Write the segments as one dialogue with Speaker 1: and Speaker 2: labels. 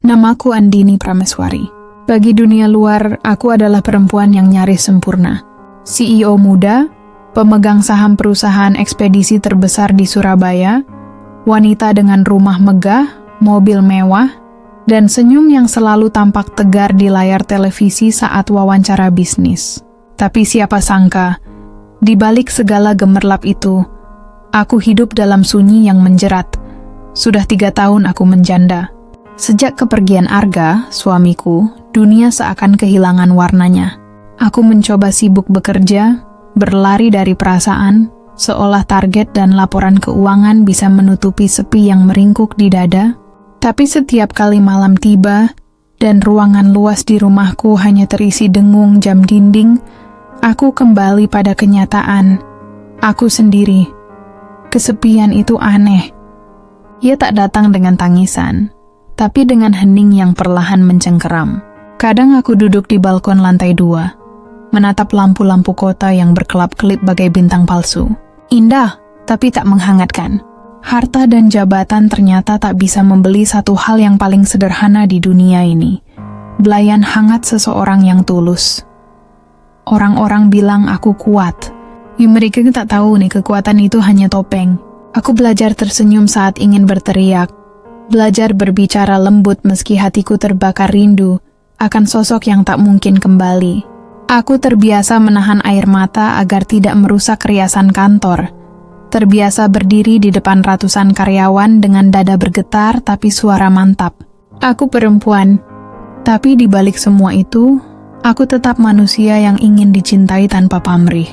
Speaker 1: Namaku Andini Prameswari. Bagi dunia luar, aku adalah perempuan yang nyaris sempurna. CEO muda, pemegang saham perusahaan ekspedisi terbesar di Surabaya, wanita dengan rumah megah, mobil mewah, dan senyum yang selalu tampak tegar di layar televisi saat wawancara bisnis. Tapi siapa sangka, di balik segala gemerlap itu, aku hidup dalam sunyi yang menjerat. Sudah 3 tahun aku menjanda. Sejak kepergian Arga, suamiku, dunia seakan kehilangan warnanya. Aku mencoba sibuk bekerja, berlari dari perasaan, seolah target dan laporan keuangan bisa menutupi sepi yang meringkuk di dada. Tapi setiap kali malam tiba, dan ruangan luas di rumahku hanya terisi dengung jam dinding, aku kembali pada kenyataan. Aku sendiri. Kesepian itu aneh. Ia tak datang dengan tangisan, tapi dengan hening yang perlahan mencengkeram. Kadang aku duduk di balkon lantai 2, menatap lampu-lampu kota yang berkelap-kelip bagai bintang palsu. Indah, tapi tak menghangatkan. Harta dan jabatan ternyata tak bisa membeli satu hal yang paling sederhana di dunia ini. Belayan hangat seseorang yang tulus. Orang-orang bilang aku kuat. Ya mereka tak tahu nih, kekuatan itu hanya topeng. Aku belajar tersenyum saat ingin berteriak. Belajar berbicara lembut meski hatiku terbakar rindu akan sosok yang tak mungkin kembali. Aku terbiasa menahan air mata agar tidak merusak riasan kantor. Terbiasa berdiri di depan ratusan karyawan dengan dada bergetar tapi suara mantap. Aku perempuan, tapi di balik semua itu, aku tetap manusia yang ingin dicintai tanpa pamrih.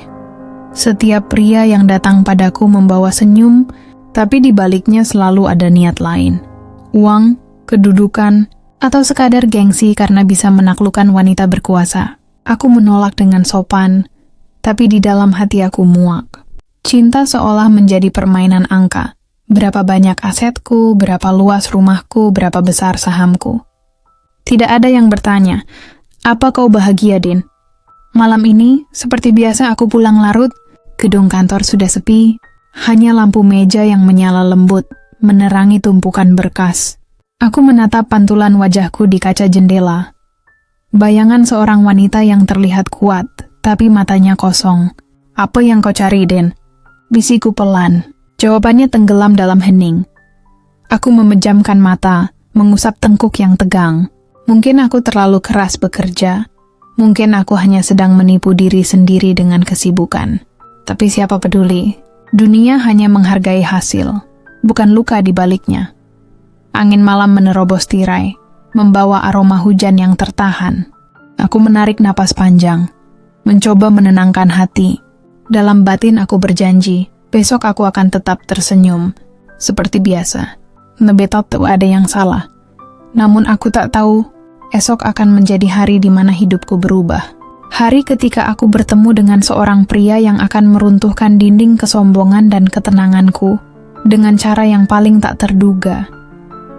Speaker 1: Setiap pria yang datang padaku membawa senyum, tapi di baliknya selalu ada niat lain. Uang, kedudukan, atau sekadar gengsi karena bisa menaklukkan wanita berkuasa. Aku menolak dengan sopan, tapi di dalam hati aku muak. Cinta seolah menjadi permainan angka. Berapa banyak asetku, berapa luas rumahku, berapa besar sahamku. Tidak ada yang bertanya, "Apa kau bahagia, Din?" Malam ini, seperti biasa aku pulang larut, gedung kantor sudah sepi, hanya lampu meja yang menyala lembut, menerangi tumpukan berkas. Aku menatap pantulan wajahku di kaca jendela. Bayangan seorang wanita yang terlihat kuat, tapi matanya kosong. "Apa yang kau cari, Den?" Bisiku pelan. Jawabannya tenggelam dalam hening. Aku memejamkan mata, mengusap tengkuk yang tegang. Mungkin aku terlalu keras bekerja. Mungkin aku hanya sedang menipu diri sendiri dengan kesibukan. Tapi siapa peduli? Dunia hanya menghargai hasil, bukan luka di baliknya. Angin malam menerobos tirai, membawa aroma hujan yang tertahan. Aku menarik napas panjang, mencoba menenangkan hati. Dalam batin aku berjanji, besok aku akan tetap tersenyum, seperti biasa. Nebetot tak ada yang salah. Namun aku tak tahu, esok akan menjadi hari di mana hidupku berubah. Hari ketika aku bertemu dengan seorang pria yang akan meruntuhkan dinding kesombongan dan ketenanganku dengan cara yang paling tak terduga.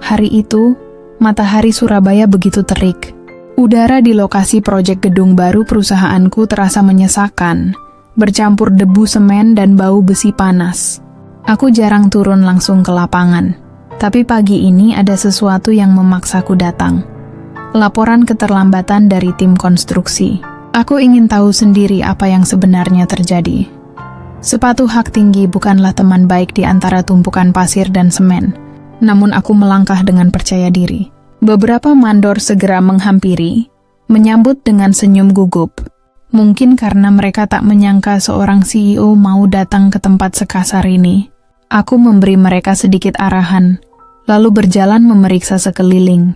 Speaker 1: Hari itu, matahari Surabaya begitu terik. Udara di lokasi proyek gedung baru perusahaanku terasa menyesakan, bercampur debu semen dan bau besi panas. Aku jarang turun langsung ke lapangan, tapi pagi ini ada sesuatu yang memaksaku datang. Laporan keterlambatan dari tim konstruksi. Aku ingin tahu sendiri apa yang sebenarnya terjadi. Sepatu hak tinggi bukanlah teman baik di antara tumpukan pasir dan semen, namun aku melangkah dengan percaya diri. Beberapa mandor segera menghampiri, menyambut dengan senyum gugup. Mungkin karena mereka tak menyangka seorang CEO mau datang ke tempat sekasar ini. Aku memberi mereka sedikit arahan, lalu berjalan memeriksa sekeliling.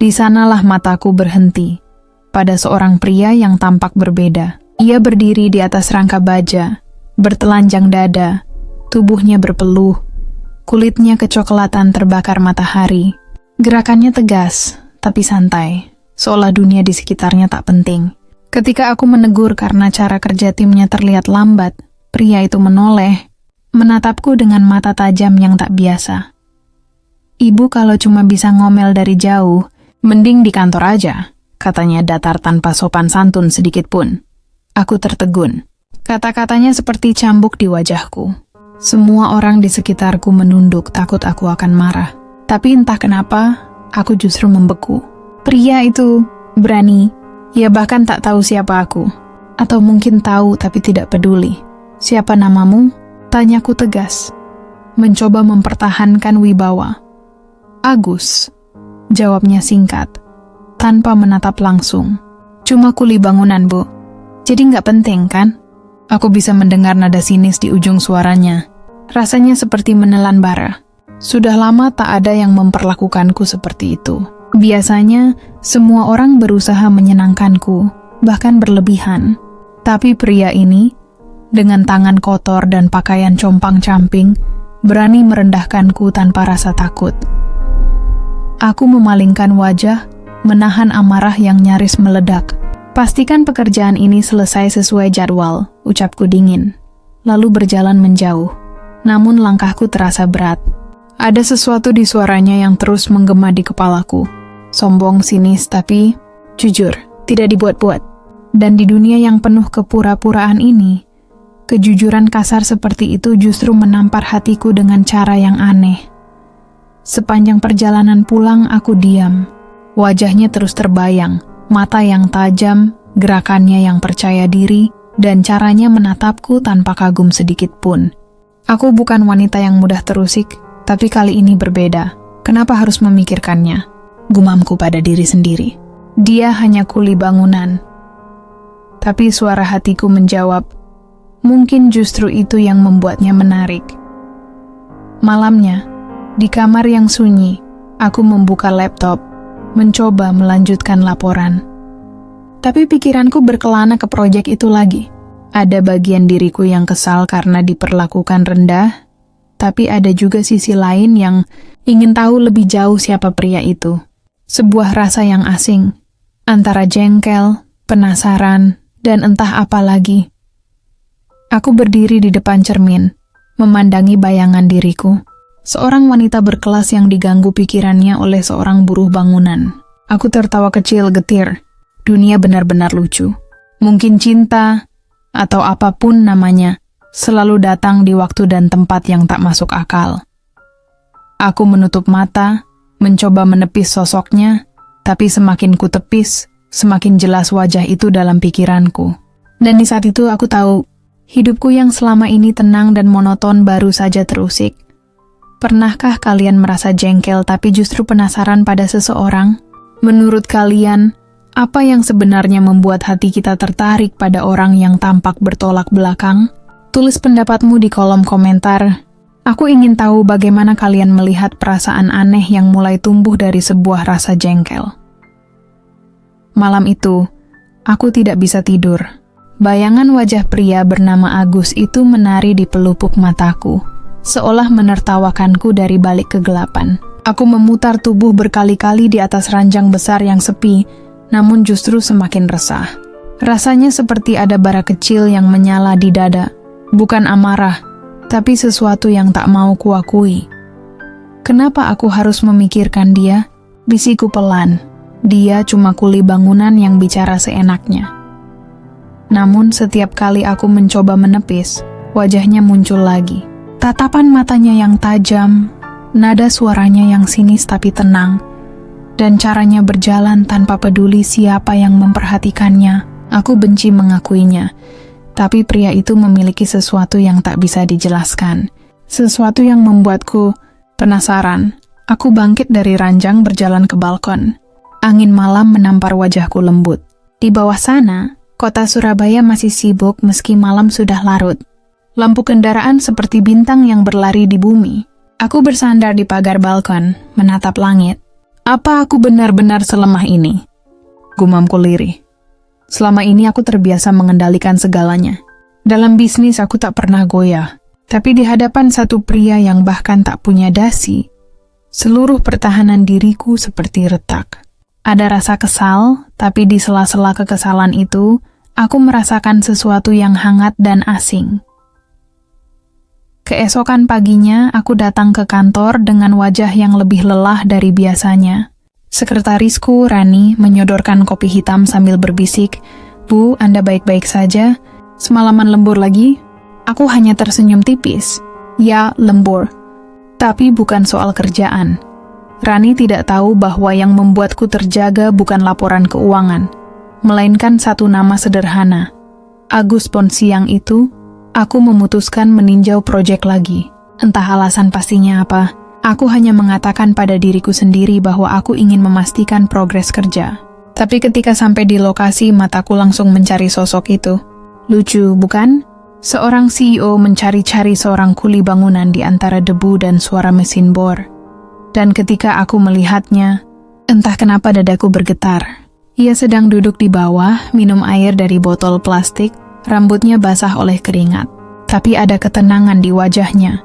Speaker 1: Di sanalah mataku berhenti pada seorang pria yang tampak berbeda. Ia berdiri di atas rangka baja, bertelanjang dada, tubuhnya berpeluh, kulitnya kecoklatan terbakar matahari. Gerakannya tegas, tapi santai, seolah dunia di sekitarnya tak penting. Ketika aku menegur karena cara kerja timnya terlihat lambat, pria itu menoleh, menatapku dengan mata tajam yang tak biasa. "Ibu kalau cuma bisa ngomel dari jauh, mending di kantor aja," katanya datar tanpa sopan santun sedikit pun. Aku tertegun. Kata-katanya seperti cambuk di wajahku. Semua orang di sekitarku menunduk takut aku akan marah. Tapi entah kenapa, aku justru membeku. Pria itu berani, ia bahkan tak tahu siapa aku. Atau mungkin tahu tapi tidak peduli. Siapa namamu? Tanyaku tegas. Mencoba mempertahankan wibawa. Agus, jawabnya singkat, tanpa menatap langsung. Cuma kuli bangunan, Bu. Jadi nggak penting, kan? Aku bisa mendengar nada sinis di ujung suaranya. Rasanya seperti menelan bara. Sudah lama tak ada yang memperlakukanku seperti itu. Biasanya, semua orang berusaha menyenangkanku, bahkan berlebihan. Tapi pria ini, dengan tangan kotor dan pakaian compang-camping, berani merendahkanku tanpa rasa takut. Aku memalingkan wajah, menahan amarah yang nyaris meledak. Pastikan pekerjaan ini selesai sesuai jadwal, ucapku dingin. Lalu berjalan menjauh. Namun langkahku terasa berat. Ada sesuatu di suaranya yang terus menggema di kepalaku. Sombong, sinis, tapi jujur, tidak dibuat-buat. Dan di dunia yang penuh kepura-puraan ini, kejujuran kasar seperti itu justru menampar hatiku dengan cara yang aneh. Sepanjang perjalanan pulang aku diam. Wajahnya terus terbayang, mata yang tajam, gerakannya yang percaya diri, dan caranya menatapku tanpa kagum sedikit pun. Aku bukan wanita yang mudah terusik, tapi kali ini berbeda. Kenapa harus memikirkannya? Gumamku pada diri sendiri. Dia hanya kuli bangunan. Tapi suara hatiku menjawab, mungkin justru itu yang membuatnya menarik. Malamnya, di kamar yang sunyi, aku membuka laptop, mencoba melanjutkan laporan. Tapi pikiranku berkelana ke proyek itu lagi. Ada bagian diriku yang kesal karena diperlakukan rendah, tapi ada juga sisi lain yang ingin tahu lebih jauh siapa pria itu. Sebuah rasa yang asing, antara jengkel, penasaran, dan entah apa lagi. Aku berdiri di depan cermin, memandangi bayangan diriku. Seorang wanita berkelas yang diganggu pikirannya oleh seorang buruh bangunan. Aku tertawa kecil getir. Dunia benar-benar lucu. Mungkin cinta, atau apapun namanya, selalu datang di waktu dan tempat yang tak masuk akal. Aku menutup mata, mencoba menepis sosoknya, tapi semakin kutepis, semakin jelas wajah itu dalam pikiranku. Dan di saat itu aku tahu, hidupku yang selama ini tenang dan monoton baru saja terusik. Pernahkah kalian merasa jengkel tapi justru penasaran pada seseorang? Menurut kalian, apa yang sebenarnya membuat hati kita tertarik pada orang yang tampak bertolak belakang? Tulis pendapatmu di kolom komentar. Aku ingin tahu bagaimana kalian melihat perasaan aneh yang mulai tumbuh dari sebuah rasa jengkel. Malam itu, aku tidak bisa tidur. Bayangan wajah pria bernama Agus itu menari di pelupuk mataku, seolah menertawakanku dari balik kegelapan. Aku memutar tubuh berkali-kali di atas ranjang besar yang sepi, namun justru semakin resah. Rasanya seperti ada bara kecil yang menyala di dada. Bukan amarah, tapi sesuatu yang tak mau kuakui. Kenapa aku harus memikirkan dia? Bisiku pelan. Dia cuma kuli bangunan yang bicara seenaknya. Namun setiap kali aku mencoba menepis, wajahnya muncul lagi. Tatapan matanya yang tajam, nada suaranya yang sinis tapi tenang, dan caranya berjalan tanpa peduli siapa yang memperhatikannya. Aku benci mengakuinya, tapi pria itu memiliki sesuatu yang tak bisa dijelaskan. Sesuatu yang membuatku penasaran. Aku bangkit dari ranjang berjalan ke balkon. Angin malam menampar wajahku lembut. Di bawah sana, kota Surabaya masih sibuk meski malam sudah larut. Lampu kendaraan seperti bintang yang berlari di bumi. Aku bersandar di pagar balkon, menatap langit. Apa aku benar-benar selemah ini? Gumamku lirih. Selama ini aku terbiasa mengendalikan segalanya. Dalam bisnis aku tak pernah goyah. Tapi di hadapan satu pria yang bahkan tak punya dasi, seluruh pertahanan diriku seperti retak. Ada rasa kesal, tapi di sela-sela kekesalan itu, aku merasakan sesuatu yang hangat dan asing. Keesokan paginya, aku datang ke kantor dengan wajah yang lebih lelah dari biasanya. Sekretarisku, Rani, menyodorkan kopi hitam sambil berbisik, "Bu, Anda baik-baik saja? Semalaman lembur lagi?" Aku hanya tersenyum tipis. Ya, lembur. Tapi bukan soal kerjaan. Rani tidak tahu bahwa yang membuatku terjaga bukan laporan keuangan, melainkan satu nama sederhana. Agus pon siang itu, aku memutuskan meninjau proyek lagi. Entah alasan pastinya apa, aku hanya mengatakan pada diriku sendiri bahwa aku ingin memastikan progres kerja. Tapi ketika sampai di lokasi, mataku langsung mencari sosok itu. Lucu, bukan? Seorang CEO mencari-cari seorang kuli bangunan di antara debu dan suara mesin bor. Dan ketika aku melihatnya, entah kenapa dadaku bergetar. Ia sedang duduk di bawah, minum air dari botol plastik, rambutnya basah oleh keringat. Tapi ada ketenangan di wajahnya.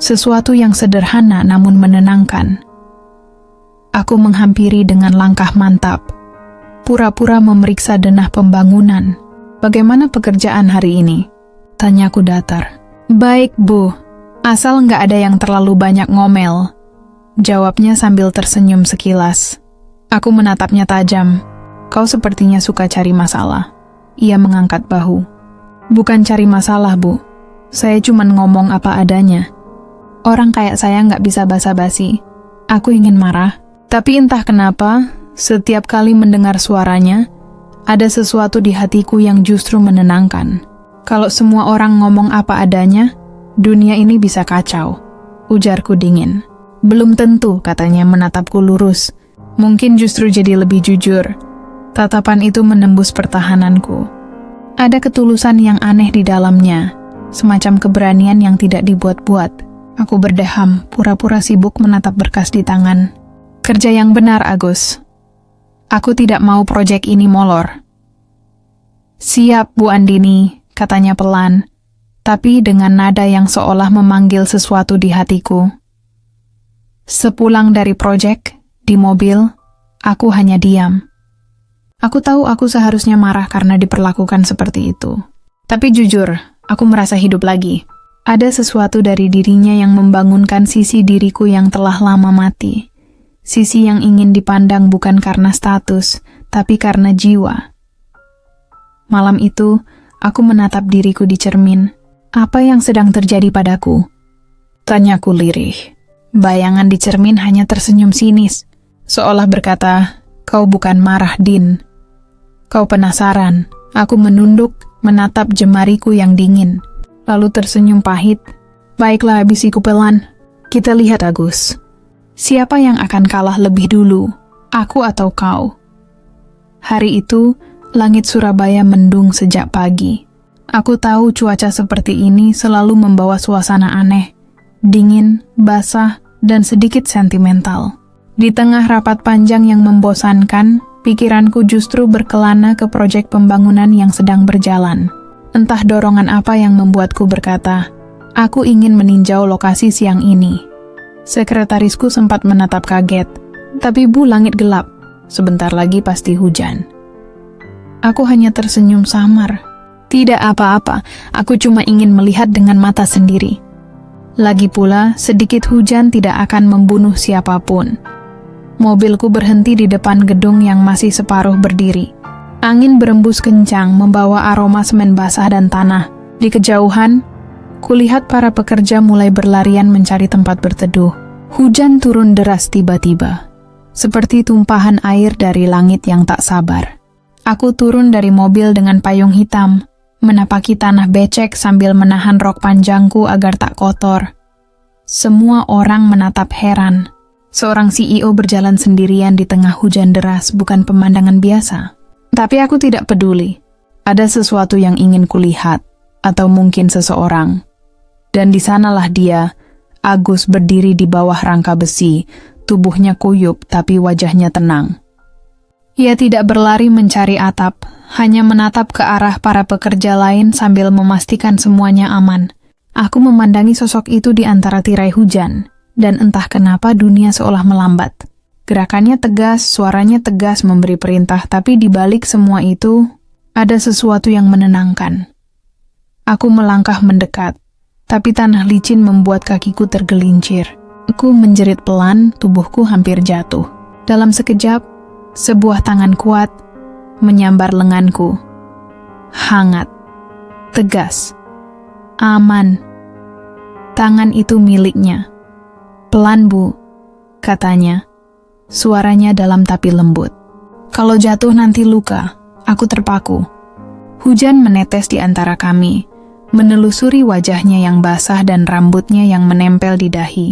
Speaker 1: Sesuatu yang sederhana namun menenangkan. Aku menghampiri dengan langkah mantap. Pura-pura memeriksa denah pembangunan. Bagaimana pekerjaan hari ini? Tanyaku datar. Baik, Bu. Asal nggak ada yang terlalu banyak ngomel. Jawabnya sambil tersenyum sekilas. Aku menatapnya tajam. Kau sepertinya suka cari masalah. Ia mengangkat bahu. Bukan cari masalah, Bu. Saya cuma ngomong apa adanya. Orang kayak saya nggak bisa basa-basi. Aku ingin marah. Tapi entah kenapa, setiap kali mendengar suaranya, ada sesuatu di hatiku yang justru menenangkan. Kalau semua orang ngomong apa adanya, dunia ini bisa kacau. Ujarku dingin. Belum tentu, katanya menatapku lurus. Mungkin justru jadi lebih jujur. Tatapan itu menembus pertahananku. Ada ketulusan yang aneh di dalamnya, semacam keberanian yang tidak dibuat-buat. Aku berdeham, pura-pura sibuk menatap berkas di tangan. Kerja yang benar, Agus. Aku tidak mau proyek ini molor. Siap, Bu Andini, katanya pelan, tapi dengan nada yang seolah memanggil sesuatu di hatiku. Sepulang dari proyek, di mobil, aku hanya diam. Aku tahu aku seharusnya marah karena diperlakukan seperti itu. Tapi jujur, aku merasa hidup lagi. Ada sesuatu dari dirinya yang membangunkan sisi diriku yang telah lama mati. Sisi yang ingin dipandang bukan karena status, tapi karena jiwa. Malam itu, aku menatap diriku di cermin. Apa yang sedang terjadi padaku? Tanyaku lirih. Bayangan di cermin hanya tersenyum sinis, seolah berkata, kau bukan marah, Din. Kau penasaran. Aku menunduk, menatap jemariku yang dingin, lalu tersenyum pahit. Baiklah, bisiku pelan. Kita lihat, Agus. Siapa yang akan kalah lebih dulu, aku atau kau? Hari itu, langit Surabaya mendung sejak pagi. Aku tahu cuaca seperti ini selalu membawa suasana aneh, dingin, basah, dan sedikit sentimental. Di tengah rapat panjang yang membosankan, pikiranku justru berkelana ke proyek pembangunan yang sedang berjalan. Entah dorongan apa yang membuatku berkata, aku ingin meninjau lokasi siang ini. Sekretarisku sempat menatap kaget. Tapi Bu, langit gelap. Sebentar lagi pasti hujan. Aku hanya tersenyum samar. Tidak apa-apa, aku cuma ingin melihat dengan mata sendiri. Lagi pula, sedikit hujan tidak akan membunuh siapapun. Mobilku berhenti di depan gedung yang masih separuh berdiri. Angin berembus kencang membawa aroma semen basah dan tanah. Di kejauhan, kulihat para pekerja mulai berlarian mencari tempat berteduh. Hujan turun deras tiba-tiba, seperti tumpahan air dari langit yang tak sabar. Aku turun dari mobil dengan payung hitam, menapaki tanah becek sambil menahan rok panjangku agar tak kotor. Semua orang menatap heran. Seorang CEO berjalan sendirian di tengah hujan deras bukan pemandangan biasa. Tapi aku tidak peduli. Ada sesuatu yang ingin kulihat, atau mungkin seseorang. Dan di sanalah dia, Agus, berdiri di bawah rangka besi, tubuhnya kuyup tapi wajahnya tenang. Ia tidak berlari mencari atap, hanya menatap ke arah para pekerja lain sambil memastikan semuanya aman. Aku memandangi sosok itu di antara tirai hujan, dan entah kenapa dunia seolah melambat. Gerakannya tegas, suaranya tegas memberi perintah, tapi di balik semua itu, ada sesuatu yang menenangkan. Aku melangkah mendekat, tapi tanah licin membuat kakiku tergelincir. Aku menjerit pelan, tubuhku hampir jatuh. Dalam sekejap, sebuah tangan kuat menyambar lenganku. Hangat, tegas, aman. Tangan itu miliknya. Pelan, Bu. katanya. Suaranya dalam tapi lembut. Kalau jatuh nanti luka, aku terpaku. Hujan menetes di antara kami, menelusuri wajahnya yang basah dan rambutnya yang menempel di dahi.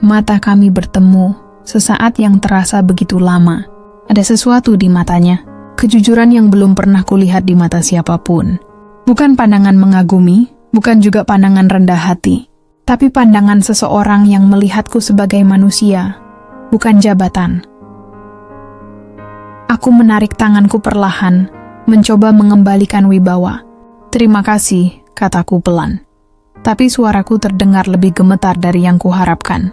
Speaker 1: Mata kami bertemu, sesaat yang terasa begitu lama. Ada sesuatu di matanya, kejujuran yang belum pernah kulihat di mata siapapun. Bukan pandangan mengagumi, bukan juga pandangan rendah hati, tapi pandangan seseorang yang melihatku sebagai manusia, bukan jabatan. Aku menarik tanganku perlahan, mencoba mengembalikan wibawa. "Terima kasih," kataku pelan. Tapi suaraku terdengar lebih gemetar dari yang kuharapkan.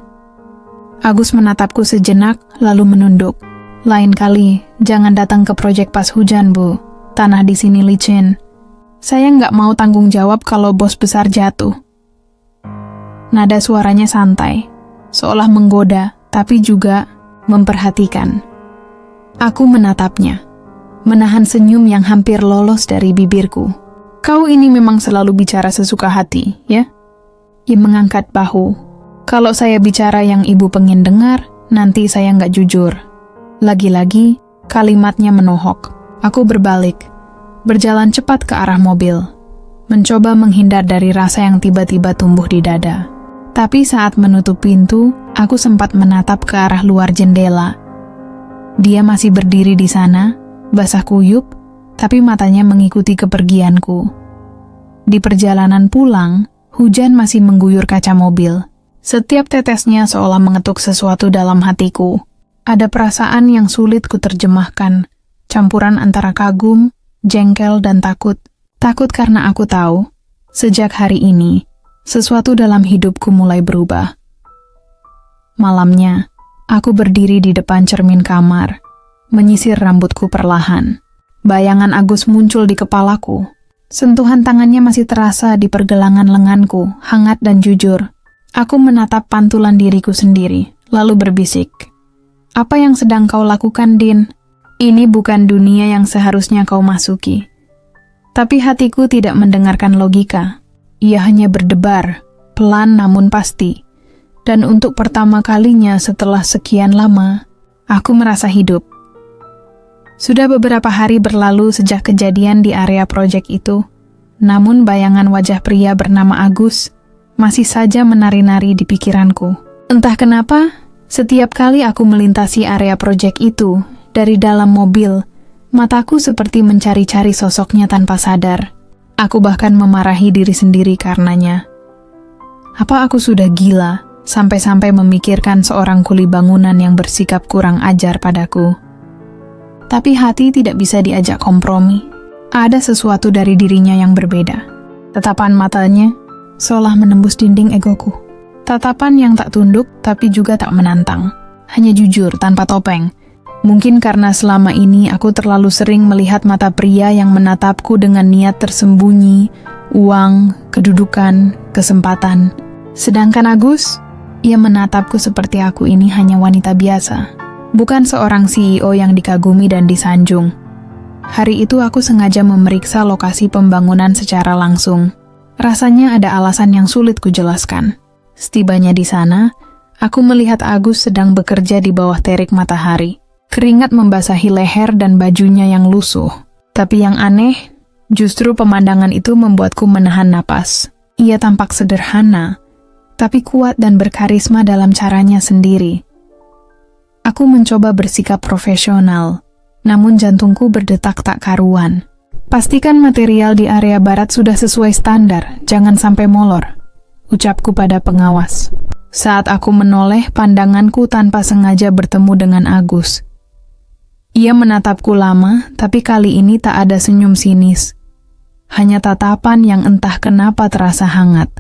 Speaker 1: Agus menatapku sejenak, lalu menunduk. "Lain kali, jangan datang ke proyek pas hujan, Bu. Tanah di sini licin. Saya nggak mau tanggung jawab kalau bos besar jatuh." Nada suaranya santai, seolah menggoda, tapi juga memperhatikan. Aku menatapnya, menahan senyum yang hampir lolos dari bibirku. "Kau ini memang selalu bicara sesuka hati, ya?" Ia mengangkat bahu. "Kalau saya bicara yang ibu pengen dengar, nanti saya nggak jujur." Lagi-lagi, kalimatnya menohok. Aku berbalik, berjalan cepat ke arah mobil, mencoba menghindar dari rasa yang tiba-tiba tumbuh di dada. Tapi saat menutup pintu, aku sempat menatap ke arah luar jendela. Dia masih berdiri di sana, basah kuyup, tapi matanya mengikuti kepergianku. Di perjalanan pulang, hujan masih mengguyur kaca mobil. Setiap tetesnya seolah mengetuk sesuatu dalam hatiku. Ada perasaan yang sulit kuterjemahkan, campuran antara kagum, jengkel, dan takut. Takut karena aku tahu, sejak hari ini, sesuatu dalam hidupku mulai berubah. Malamnya, aku berdiri di depan cermin kamar, menyisir rambutku perlahan. Bayangan Agus muncul di kepalaku. Sentuhan tangannya masih terasa di pergelangan lenganku, hangat dan jujur. Aku menatap pantulan diriku sendiri, lalu berbisik. "Apa yang sedang kau lakukan, Din? Ini bukan dunia yang seharusnya kau masuki." Tapi hatiku tidak mendengarkan logika. Ia hanya berdebar, pelan namun pasti. Dan untuk pertama kalinya setelah sekian lama, aku merasa hidup. Sudah beberapa hari berlalu sejak kejadian di area proyek itu, namun bayangan wajah pria bernama Agus masih saja menari-nari di pikiranku. Entah kenapa, setiap kali aku melintasi area proyek itu, dari dalam mobil, mataku seperti mencari-cari sosoknya tanpa sadar. Aku bahkan memarahi diri sendiri karenanya. Apa aku sudah gila, sampai-sampai memikirkan seorang kuli bangunan yang bersikap kurang ajar padaku? Tapi hati tidak bisa diajak kompromi. Ada sesuatu dari dirinya yang berbeda. Tatapan matanya seolah menembus dinding egoku. Tatapan yang tak tunduk tapi juga tak menantang. Hanya jujur tanpa topeng. Mungkin karena selama ini aku terlalu sering melihat mata pria yang menatapku dengan niat tersembunyi, uang, kedudukan, kesempatan. Sedangkan Agus, ia menatapku seperti aku ini hanya wanita biasa. Bukan seorang CEO yang dikagumi dan disanjung. Hari itu aku sengaja memeriksa lokasi pembangunan secara langsung. Rasanya ada alasan yang sulit kujelaskan. Setibanya di sana, aku melihat Agus sedang bekerja di bawah terik matahari. Keringat membasahi leher dan bajunya yang lusuh. Tapi yang aneh, justru pemandangan itu membuatku menahan napas. Ia tampak sederhana, tapi kuat dan berkarisma dalam caranya sendiri. Aku mencoba bersikap profesional, namun jantungku berdetak tak karuan. "Pastikan material di area barat sudah sesuai standar, jangan sampai molor," ucapku pada pengawas. Saat aku menoleh, pandanganku tanpa sengaja bertemu dengan Agus. Ia menatapku lama, tapi kali ini tak ada senyum sinis. Hanya tatapan yang entah kenapa terasa hangat.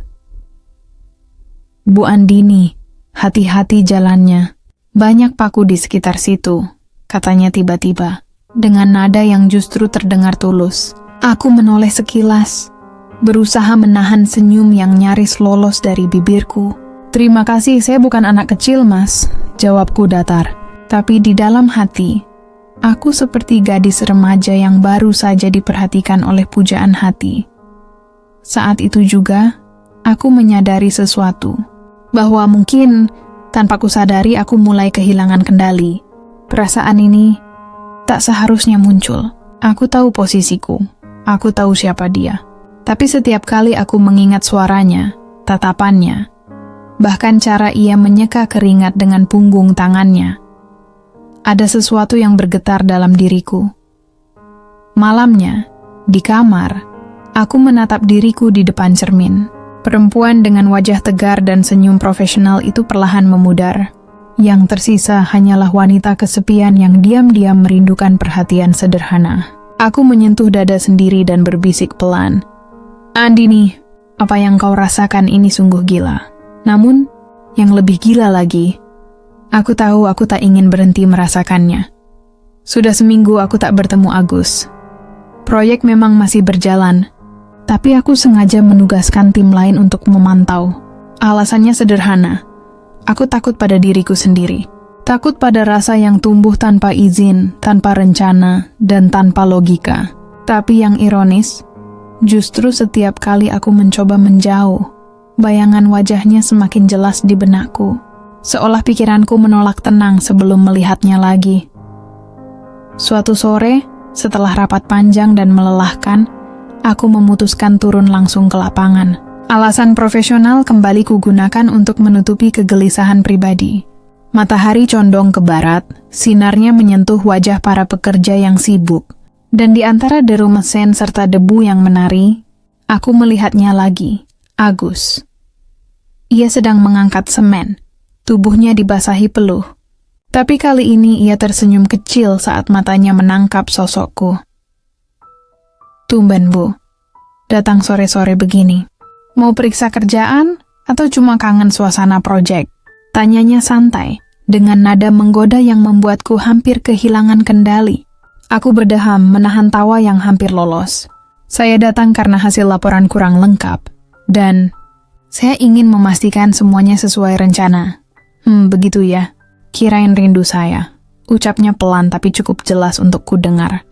Speaker 1: "Bu Andini, hati-hati jalannya. Banyak paku di sekitar situ," katanya tiba-tiba, dengan nada yang justru terdengar tulus. Aku menoleh sekilas, berusaha menahan senyum yang nyaris lolos dari bibirku. "Terima kasih, saya bukan anak kecil, Mas," jawabku datar. Tapi di dalam hati, aku seperti gadis remaja yang baru saja diperhatikan oleh pujaan hati. Saat itu juga, aku menyadari sesuatu, bahwa mungkin Tanpa kusadari, aku mulai kehilangan kendali. Perasaan ini tak seharusnya muncul. Aku tahu posisiku. Aku tahu siapa dia. Tapi setiap kali aku mengingat suaranya, tatapannya, bahkan cara ia menyeka keringat dengan punggung tangannya, ada sesuatu yang bergetar dalam diriku. Malamnya, di kamar, aku menatap diriku di depan cermin. Perempuan dengan wajah tegar dan senyum profesional itu perlahan memudar. Yang tersisa hanyalah wanita kesepian yang diam-diam merindukan perhatian sederhana. Aku menyentuh dada sendiri dan berbisik pelan. Andini, apa yang kau rasakan ini sungguh gila. Namun, yang lebih gila lagi, aku tahu aku tak ingin berhenti merasakannya. Sudah seminggu aku tak bertemu Agus. Proyek memang masih berjalan, tapi aku sengaja menugaskan tim lain untuk memantau. Alasannya sederhana. Aku takut pada diriku sendiri. Takut pada rasa yang tumbuh tanpa izin, tanpa rencana, dan tanpa logika. Tapi yang ironis, justru setiap kali aku mencoba menjauh, bayangan wajahnya semakin jelas di benakku. Seolah pikiranku menolak tenang sebelum melihatnya lagi. Suatu sore, setelah rapat panjang dan melelahkan, aku memutuskan turun langsung ke lapangan. Alasan profesional kembali kugunakan untuk menutupi kegelisahan pribadi. Matahari condong ke barat, sinarnya menyentuh wajah para pekerja yang sibuk. Dan di antara deru mesin serta debu yang menari, aku melihatnya lagi, Agus. Ia sedang mengangkat semen, tubuhnya dibasahi peluh. Tapi kali ini ia tersenyum kecil saat matanya menangkap sosokku. Tumben, Bu. Datang sore-sore begini. Mau periksa kerjaan atau cuma kangen suasana proyek? Tanyanya santai, dengan nada menggoda yang membuatku hampir kehilangan kendali. Aku berdeham menahan tawa yang hampir lolos. Saya datang karena hasil laporan kurang lengkap, dan saya ingin memastikan semuanya sesuai rencana. Begitu ya. Kirain rindu saya. Ucapnya pelan tapi cukup jelas untuk ku dengar.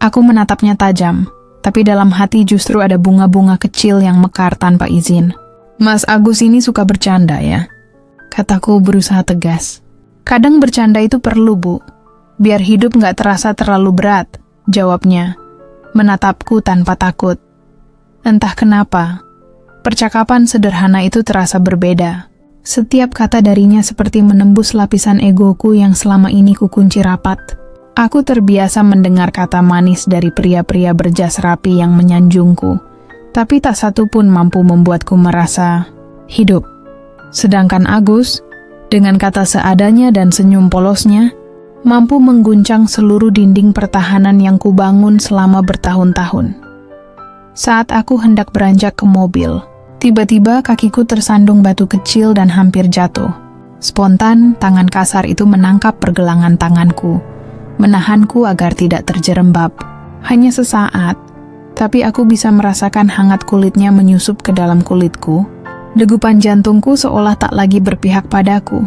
Speaker 1: Aku menatapnya tajam, tapi dalam hati justru ada bunga-bunga kecil yang mekar tanpa izin. Mas Agus ini suka bercanda ya? Kataku berusaha tegas. Kadang bercanda itu perlu, Bu. Biar hidup gak terasa terlalu berat, jawabnya. Menatapku tanpa takut. Entah kenapa, percakapan sederhana itu terasa berbeda. Setiap kata darinya seperti menembus lapisan egoku yang selama ini kukunci rapat. Aku terbiasa mendengar kata manis dari pria-pria berjas rapi yang menyanjungku, tapi tak satu pun mampu membuatku merasa hidup. Sedangkan Agus, dengan kata seadanya dan senyum polosnya, mampu mengguncang seluruh dinding pertahanan yang kubangun selama bertahun-tahun. Saat aku hendak beranjak ke mobil, tiba-tiba kakiku tersandung batu kecil dan hampir jatuh. Spontan, tangan kasar itu menangkap pergelangan tanganku, menahanku agar tidak terjerembab. Hanya sesaat, tapi aku bisa merasakan hangat kulitnya menyusup ke dalam kulitku. Degupan jantungku seolah tak lagi berpihak padaku.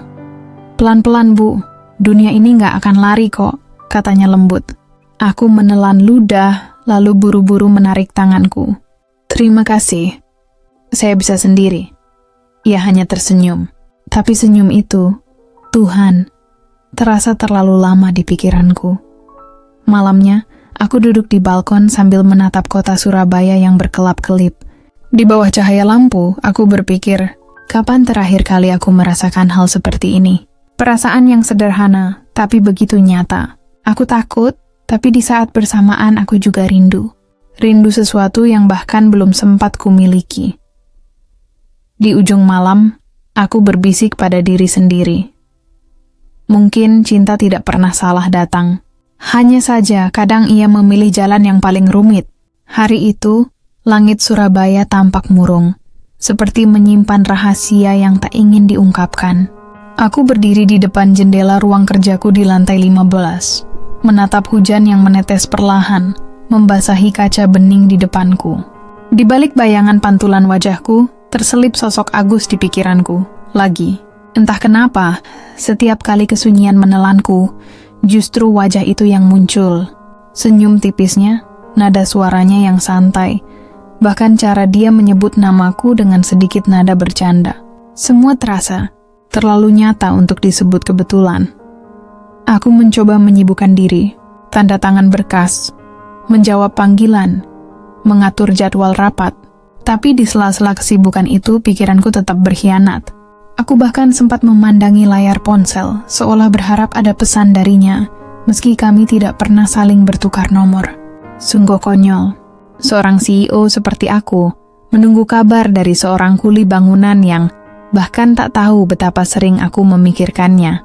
Speaker 1: Pelan-pelan, Bu. Dunia ini gak akan lari kok, katanya lembut. Aku menelan ludah, lalu buru-buru menarik tanganku. Terima kasih. Saya bisa sendiri. Ia hanya tersenyum. Tapi senyum itu, Tuhan, terasa terlalu lama di pikiranku. Malamnya, aku duduk di balkon sambil menatap kota Surabaya yang berkelap-kelip. Di bawah cahaya lampu, aku berpikir, kapan terakhir kali aku merasakan hal seperti ini? Perasaan yang sederhana, tapi begitu nyata. Aku takut, tapi di saat bersamaan aku juga rindu. Rindu sesuatu yang bahkan belum sempat kumiliki. Di ujung malam, aku berbisik pada diri sendiri. Mungkin cinta tidak pernah salah datang. Hanya saja kadang ia memilih jalan yang paling rumit. Hari itu, langit Surabaya tampak murung, seperti menyimpan rahasia yang tak ingin diungkapkan. Aku berdiri di depan jendela ruang kerjaku di lantai 15, menatap hujan yang menetes perlahan, membasahi kaca bening di depanku. Di balik bayangan pantulan wajahku, terselip sosok Agus di pikiranku. Lagi, entah kenapa, setiap kali kesunyian menelanku, justru wajah itu yang muncul. Senyum tipisnya, nada suaranya yang santai, bahkan cara dia menyebut namaku dengan sedikit nada bercanda. Semua terasa, terlalu nyata untuk disebut kebetulan. Aku mencoba menyibukkan diri, tanda tangan berkas, menjawab panggilan, mengatur jadwal rapat. Tapi di sela-sela kesibukan itu, pikiranku tetap berkhianat. Aku bahkan sempat memandangi layar ponsel, seolah berharap ada pesan darinya, meski kami tidak pernah saling bertukar nomor. Sungguh konyol. Seorang CEO seperti aku, menunggu kabar dari seorang kuli bangunan yang bahkan tak tahu betapa sering aku memikirkannya.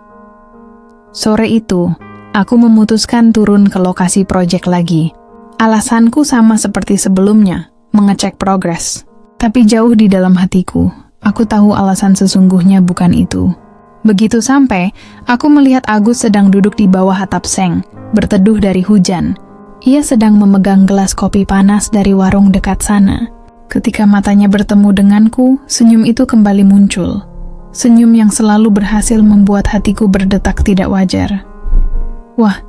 Speaker 1: Sore itu, aku memutuskan turun ke lokasi proyek lagi. Alasanku sama seperti sebelumnya, mengecek progres. Tapi jauh di dalam hatiku, aku tahu alasan sesungguhnya bukan itu. Begitu sampai, aku melihat Agus sedang duduk di bawah atap seng, berteduh dari hujan. Ia sedang memegang gelas kopi panas dari warung dekat sana. Ketika matanya bertemu denganku, senyum itu kembali muncul. Senyum yang selalu berhasil membuat hatiku berdetak tidak wajar. Wah,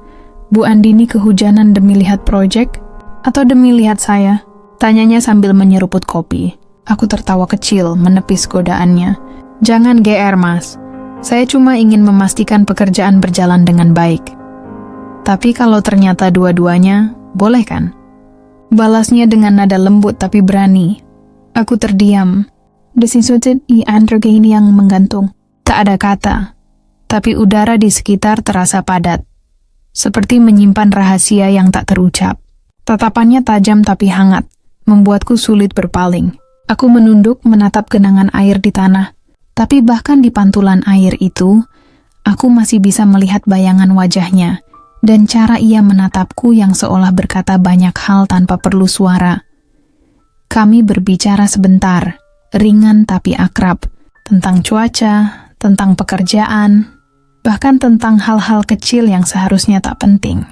Speaker 1: Bu Andini kehujanan demi lihat proyek? Atau demi lihat saya? Tanyanya sambil menyeruput kopi. Aku tertawa kecil, menepis godaannya. Jangan GR, Mas. Saya cuma ingin memastikan pekerjaan berjalan dengan baik. Tapi kalau ternyata dua-duanya, boleh kan? Balasnya dengan nada lembut tapi berani. Aku terdiam. Desinsutit i androgeni yang menggantung. Tak ada kata. Tapi udara di sekitar terasa padat. Seperti menyimpan rahasia yang tak terucap. Tatapannya tajam tapi hangat. Membuatku sulit berpaling. Aku menunduk menatap genangan air di tanah. Tapi bahkan di pantulan air itu, aku masih bisa melihat bayangan wajahnya dan cara ia menatapku yang seolah berkata banyak hal tanpa perlu suara. Kami berbicara sebentar, ringan tapi akrab, tentang cuaca, tentang pekerjaan, bahkan tentang hal-hal kecil yang seharusnya tak penting.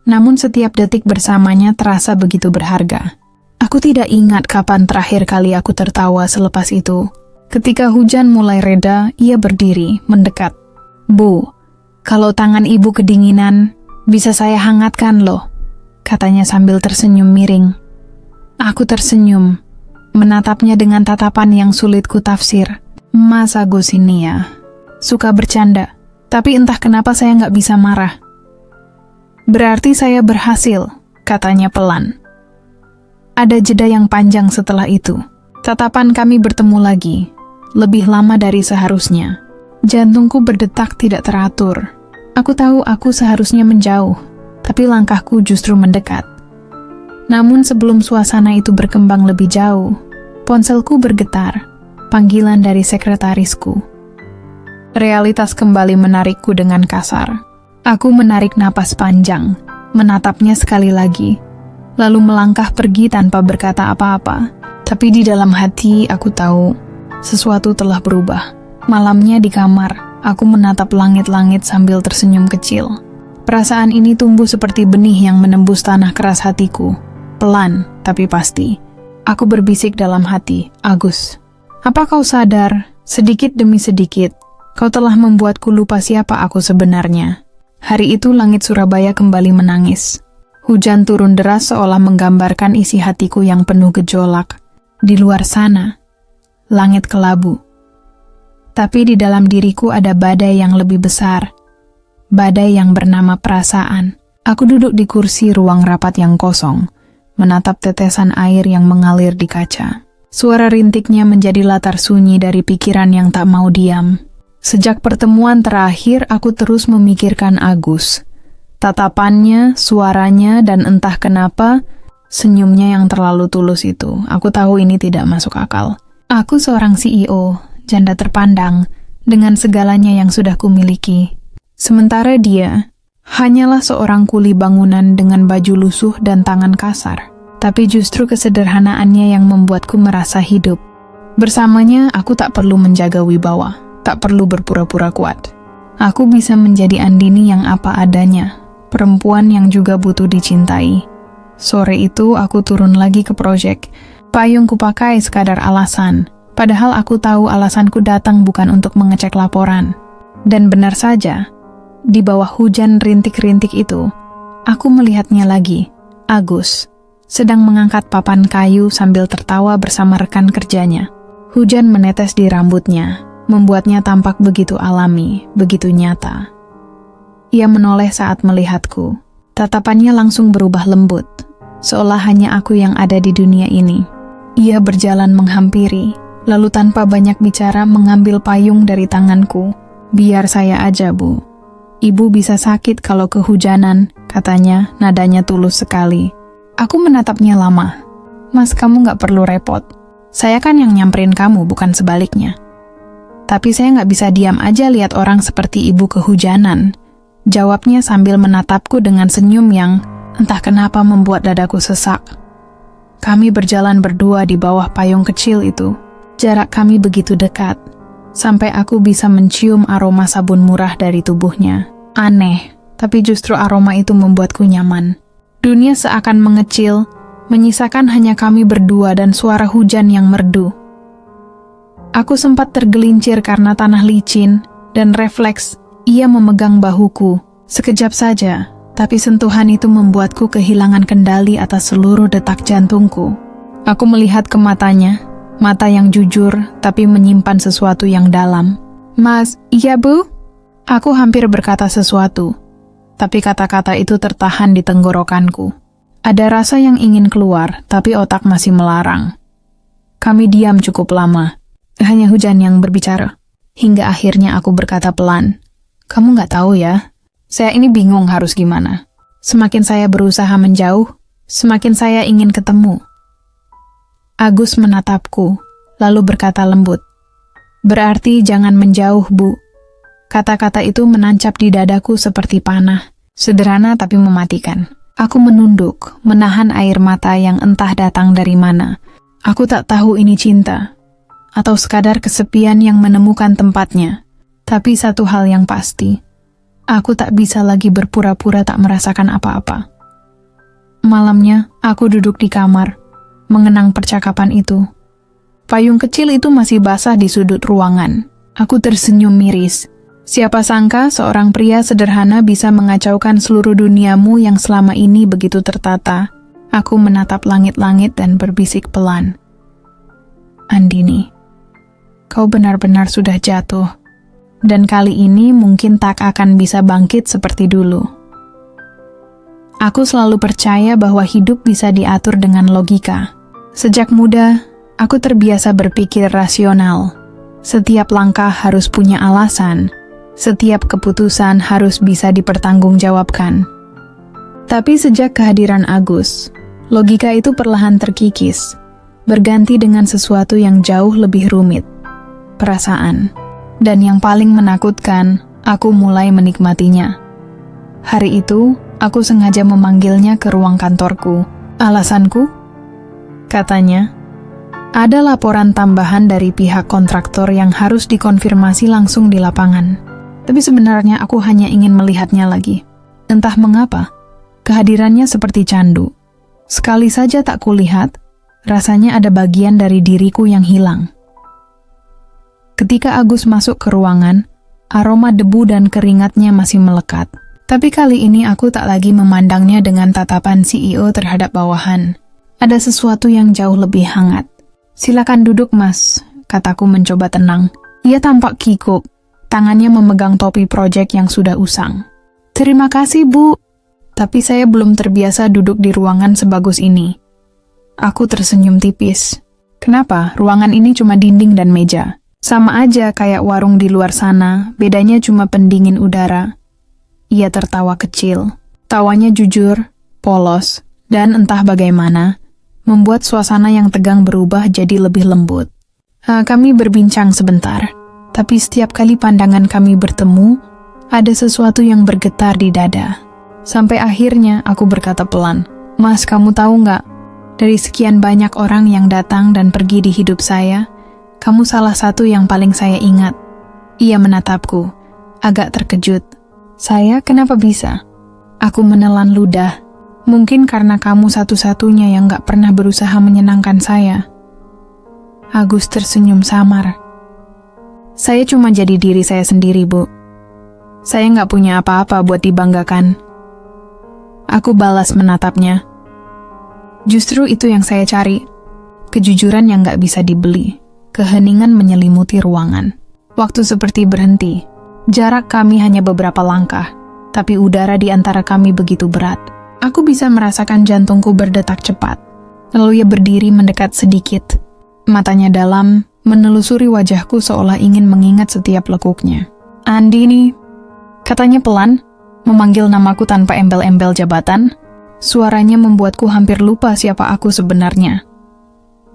Speaker 1: Namun setiap detik bersamanya terasa begitu berharga. Aku tidak ingat kapan terakhir kali aku tertawa selepas itu. Ketika hujan mulai reda, ia berdiri, mendekat. Bu, kalau tangan ibu kedinginan, bisa saya hangatkan loh, katanya sambil tersenyum miring. Aku tersenyum, menatapnya dengan tatapan yang sulit kutafsir. Mas Agus ini ya, suka bercanda, tapi entah kenapa saya nggak bisa marah. Berarti saya berhasil, katanya pelan. Ada jeda yang panjang setelah itu. Tatapan kami bertemu lagi, lebih lama dari seharusnya. Jantungku berdetak tidak teratur. Aku tahu aku seharusnya menjauh, tapi langkahku justru mendekat. Namun sebelum suasana itu berkembang lebih jauh, ponselku bergetar, panggilan dari sekretarisku. Realitas kembali menarikku dengan kasar. Aku menarik napas panjang, menatapnya sekali lagi, lalu melangkah pergi tanpa berkata apa-apa. Tapi di dalam hati aku tahu, sesuatu telah berubah. Malamnya di kamar, aku menatap langit-langit sambil tersenyum kecil. Perasaan ini tumbuh seperti benih yang menembus tanah keras hatiku. Pelan, tapi pasti. Aku berbisik dalam hati, Agus, apa kau sadar, sedikit demi sedikit, kau telah membuatku lupa siapa aku sebenarnya. Hari itu langit Surabaya kembali menangis. Hujan turun deras seolah menggambarkan isi hatiku yang penuh gejolak. Di luar sana, langit kelabu. Tapi di dalam diriku ada badai yang lebih besar. Badai yang bernama perasaan. Aku duduk di kursi ruang rapat yang kosong, menatap tetesan air yang mengalir di kaca. Suara rintiknya menjadi latar sunyi dari pikiran yang tak mau diam. Sejak pertemuan terakhir, aku terus memikirkan Agus. Tatapannya, suaranya, dan entah kenapa, senyumnya yang terlalu tulus itu. Aku tahu ini tidak masuk akal. Aku seorang CEO, janda terpandang, dengan segalanya yang sudah kumiliki. Sementara dia, hanyalah seorang kuli bangunan dengan baju lusuh dan tangan kasar. Tapi justru kesederhanaannya yang membuatku merasa hidup. Bersamanya, aku tak perlu menjaga wibawa. Tak perlu berpura-pura kuat. Aku bisa menjadi Andini yang apa adanya, perempuan yang juga butuh dicintai. Sore itu aku turun lagi ke proyek. Payung kupakai sekadar alasan, padahal aku tahu alasanku datang bukan untuk mengecek laporan. Dan benar saja, di bawah hujan rintik-rintik itu, aku melihatnya lagi, Agus, sedang mengangkat papan kayu sambil tertawa bersama rekan kerjanya. Hujan menetes di rambutnya, membuatnya tampak begitu alami, begitu nyata. Ia menoleh saat melihatku. Tatapannya langsung berubah lembut, seolah hanya aku yang ada di dunia ini. Ia berjalan menghampiri, lalu tanpa banyak bicara mengambil payung dari tanganku. "Biar saya aja, Bu. Ibu bisa sakit kalau kehujanan," katanya, nadanya tulus sekali. Aku menatapnya lama. "Mas, kamu gak perlu repot. Saya kan yang nyamperin kamu, bukan sebaliknya." "Tapi saya gak bisa diam aja lihat orang seperti ibu kehujanan," jawabnya sambil menatapku dengan senyum yang entah kenapa membuat dadaku sesak. Kami berjalan berdua di bawah payung kecil itu. Jarak kami begitu dekat, sampai aku bisa mencium aroma sabun murah dari tubuhnya. Aneh, tapi justru aroma itu membuatku nyaman. Dunia seakan mengecil, menyisakan hanya kami berdua dan suara hujan yang merdu. Aku sempat tergelincir karena tanah licin, dan refleks ia memegang bahuku. Sekejap saja, tapi sentuhan itu membuatku kehilangan kendali atas seluruh detak jantungku. Aku melihat ke matanya, mata yang jujur tapi menyimpan sesuatu yang dalam. "Mas, iya Bu?" Aku hampir berkata sesuatu, tapi kata-kata itu tertahan di tenggorokanku. Ada rasa yang ingin keluar, tapi otak masih melarang. Kami diam cukup lama, hanya hujan yang berbicara. Hingga akhirnya aku berkata pelan, "Kamu gak tahu ya, saya ini bingung harus gimana. Semakin saya berusaha menjauh, semakin saya ingin ketemu." Agus menatapku, lalu berkata lembut, "Berarti jangan menjauh, Bu." Kata-kata itu menancap di dadaku seperti panah, sederhana tapi mematikan. Aku menunduk, menahan air mata yang entah datang dari mana. Aku tak tahu ini cinta, atau sekadar kesepian yang menemukan tempatnya. Tapi satu hal yang pasti, aku tak bisa lagi berpura-pura tak merasakan apa-apa. Malamnya, aku duduk di kamar, mengenang percakapan itu. Payung kecil itu masih basah di sudut ruangan. Aku tersenyum miris. Siapa sangka seorang pria sederhana bisa mengacaukan seluruh duniamu yang selama ini begitu tertata. Aku menatap langit-langit dan berbisik pelan. "Andini, kau benar-benar sudah jatuh. Dan kali ini mungkin tak akan bisa bangkit seperti dulu." Aku selalu percaya bahwa hidup bisa diatur dengan logika. Sejak muda, aku terbiasa berpikir rasional. Setiap langkah harus punya alasan. Setiap keputusan harus bisa dipertanggungjawabkan. Tapi sejak kehadiran Agus, logika itu perlahan terkikis, berganti dengan sesuatu yang jauh lebih rumit, perasaan. Dan yang paling menakutkan, aku mulai menikmatinya. Hari itu, aku sengaja memanggilnya ke ruang kantorku. "Alasanku?" katanya. "Ada laporan tambahan dari pihak kontraktor yang harus dikonfirmasi langsung di lapangan. Tapi sebenarnya aku hanya ingin melihatnya lagi. Entah mengapa, kehadirannya seperti candu. Sekali saja tak kulihat, rasanya ada bagian dari diriku yang hilang." Ketika Agus masuk ke ruangan, aroma debu dan keringatnya masih melekat. Tapi kali ini aku tak lagi memandangnya dengan tatapan CEO terhadap bawahan. Ada sesuatu yang jauh lebih hangat. "Silakan duduk, Mas," kataku mencoba tenang. Ia tampak kikuk, tangannya memegang topi proyek yang sudah usang. "Terima kasih, Bu. Tapi saya belum terbiasa duduk di ruangan sebagus ini." Aku tersenyum tipis. "Kenapa? Ruangan ini cuma dinding dan meja. Sama aja kayak warung di luar sana, bedanya cuma pendingin udara." Ia tertawa kecil. Tawanya jujur, polos, dan entah bagaimana, membuat suasana yang tegang berubah jadi lebih lembut. Kami berbincang sebentar. Tapi setiap kali pandangan kami bertemu, ada sesuatu yang bergetar di dada. Sampai akhirnya aku berkata pelan, "Mas, kamu tahu nggak? Dari sekian banyak orang yang datang dan pergi di hidup saya, kamu salah satu yang paling saya ingat." Ia menatapku, agak terkejut. "Saya kenapa bisa?" Aku menelan ludah. "Mungkin karena kamu satu-satunya yang nggak pernah berusaha menyenangkan saya." Agus tersenyum samar. "Saya cuma jadi diri saya sendiri, Bu. Saya nggak punya apa-apa buat dibanggakan." Aku balas menatapnya. "Justru itu yang saya cari. Kejujuran yang nggak bisa dibeli." Keheningan menyelimuti ruangan. Waktu seperti berhenti. Jarak kami hanya beberapa langkah, tapi udara di antara kami begitu berat. Aku bisa merasakan jantungku berdetak cepat. Lalu ia berdiri mendekat sedikit. Matanya dalam, menelusuri wajahku seolah ingin mengingat setiap lekuknya. "Andini," katanya pelan, memanggil namaku tanpa embel-embel jabatan. Suaranya membuatku hampir lupa siapa aku sebenarnya.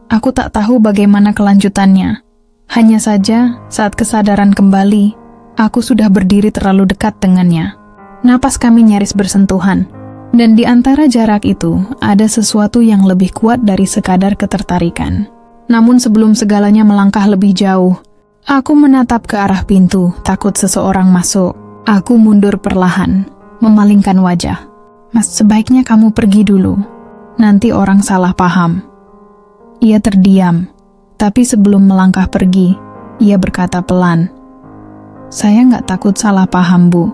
Speaker 1: Aku tak tahu bagaimana kelanjutannya. Hanya saja, saat kesadaran kembali, aku sudah berdiri terlalu dekat dengannya. Napas kami nyaris bersentuhan. Dan di antara jarak itu, ada sesuatu yang lebih kuat dari sekadar ketertarikan. Namun sebelum segalanya melangkah lebih jauh, aku menatap ke arah pintu, takut seseorang masuk. Aku mundur perlahan, memalingkan wajah. "Mas, sebaiknya kamu pergi dulu. Nanti orang salah paham." Ia terdiam, tapi sebelum melangkah pergi, ia berkata pelan, "Saya nggak takut salah paham, Bu.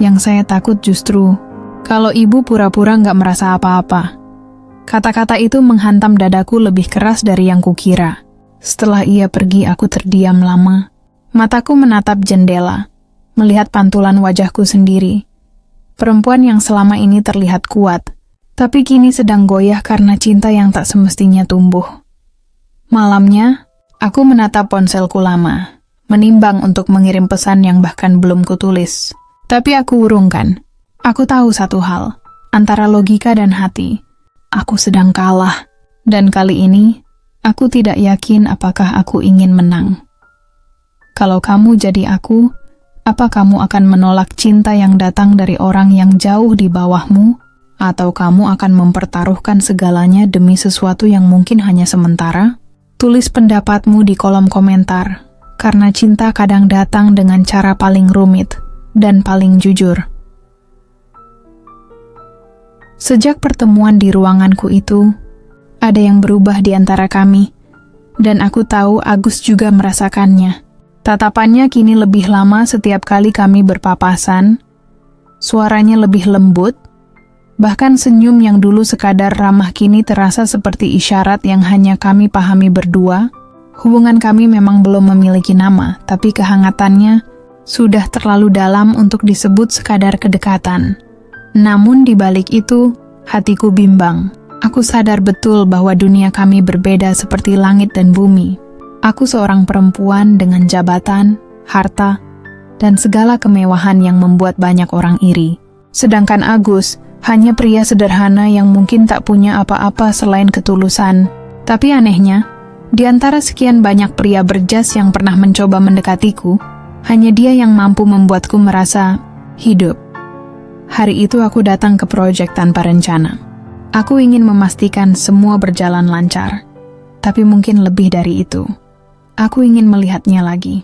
Speaker 1: Yang saya takut justru kalau ibu pura-pura nggak merasa apa-apa." Kata-kata itu menghantam dadaku lebih keras dari yang kukira. Setelah ia pergi, aku terdiam lama. Mataku menatap jendela, melihat pantulan wajahku sendiri. Perempuan yang selama ini terlihat kuat, tapi kini sedang goyah karena cinta yang tak semestinya tumbuh. Malamnya, aku menatap ponselku lama, menimbang untuk mengirim pesan yang bahkan belum kutulis. Tapi aku urungkan. Aku tahu satu hal, antara logika dan hati. Aku sedang kalah, dan kali ini, aku tidak yakin apakah aku ingin menang. Kalau kamu jadi aku, apa kamu akan menolak cinta yang datang dari orang yang jauh di bawahmu, atau kamu akan mempertaruhkan segalanya demi sesuatu yang mungkin hanya sementara? Tulis pendapatmu di kolom komentar, karena cinta kadang datang dengan cara paling rumit dan paling jujur. Sejak pertemuan di ruanganku itu, ada yang berubah di antara kami, dan aku tahu Agus juga merasakannya. Tatapannya kini lebih lama setiap kali kami berpapasan, suaranya lebih lembut, bahkan senyum yang dulu sekadar ramah kini terasa seperti isyarat yang hanya kami pahami berdua. Hubungan kami memang belum memiliki nama, tapi kehangatannya sudah terlalu dalam untuk disebut sekadar kedekatan. Namun di balik itu, hatiku bimbang. Aku sadar betul bahwa dunia kami berbeda seperti langit dan bumi. Aku seorang perempuan dengan jabatan, harta, dan segala kemewahan yang membuat banyak orang iri. Sedangkan Agus hanya pria sederhana yang mungkin tak punya apa-apa selain ketulusan. Tapi anehnya, di antara sekian banyak pria berjas yang pernah mencoba mendekatiku, hanya dia yang mampu membuatku merasa hidup. Hari itu aku datang ke proyek tanpa rencana. Aku ingin memastikan semua berjalan lancar, tapi mungkin lebih dari itu. Aku ingin melihatnya lagi.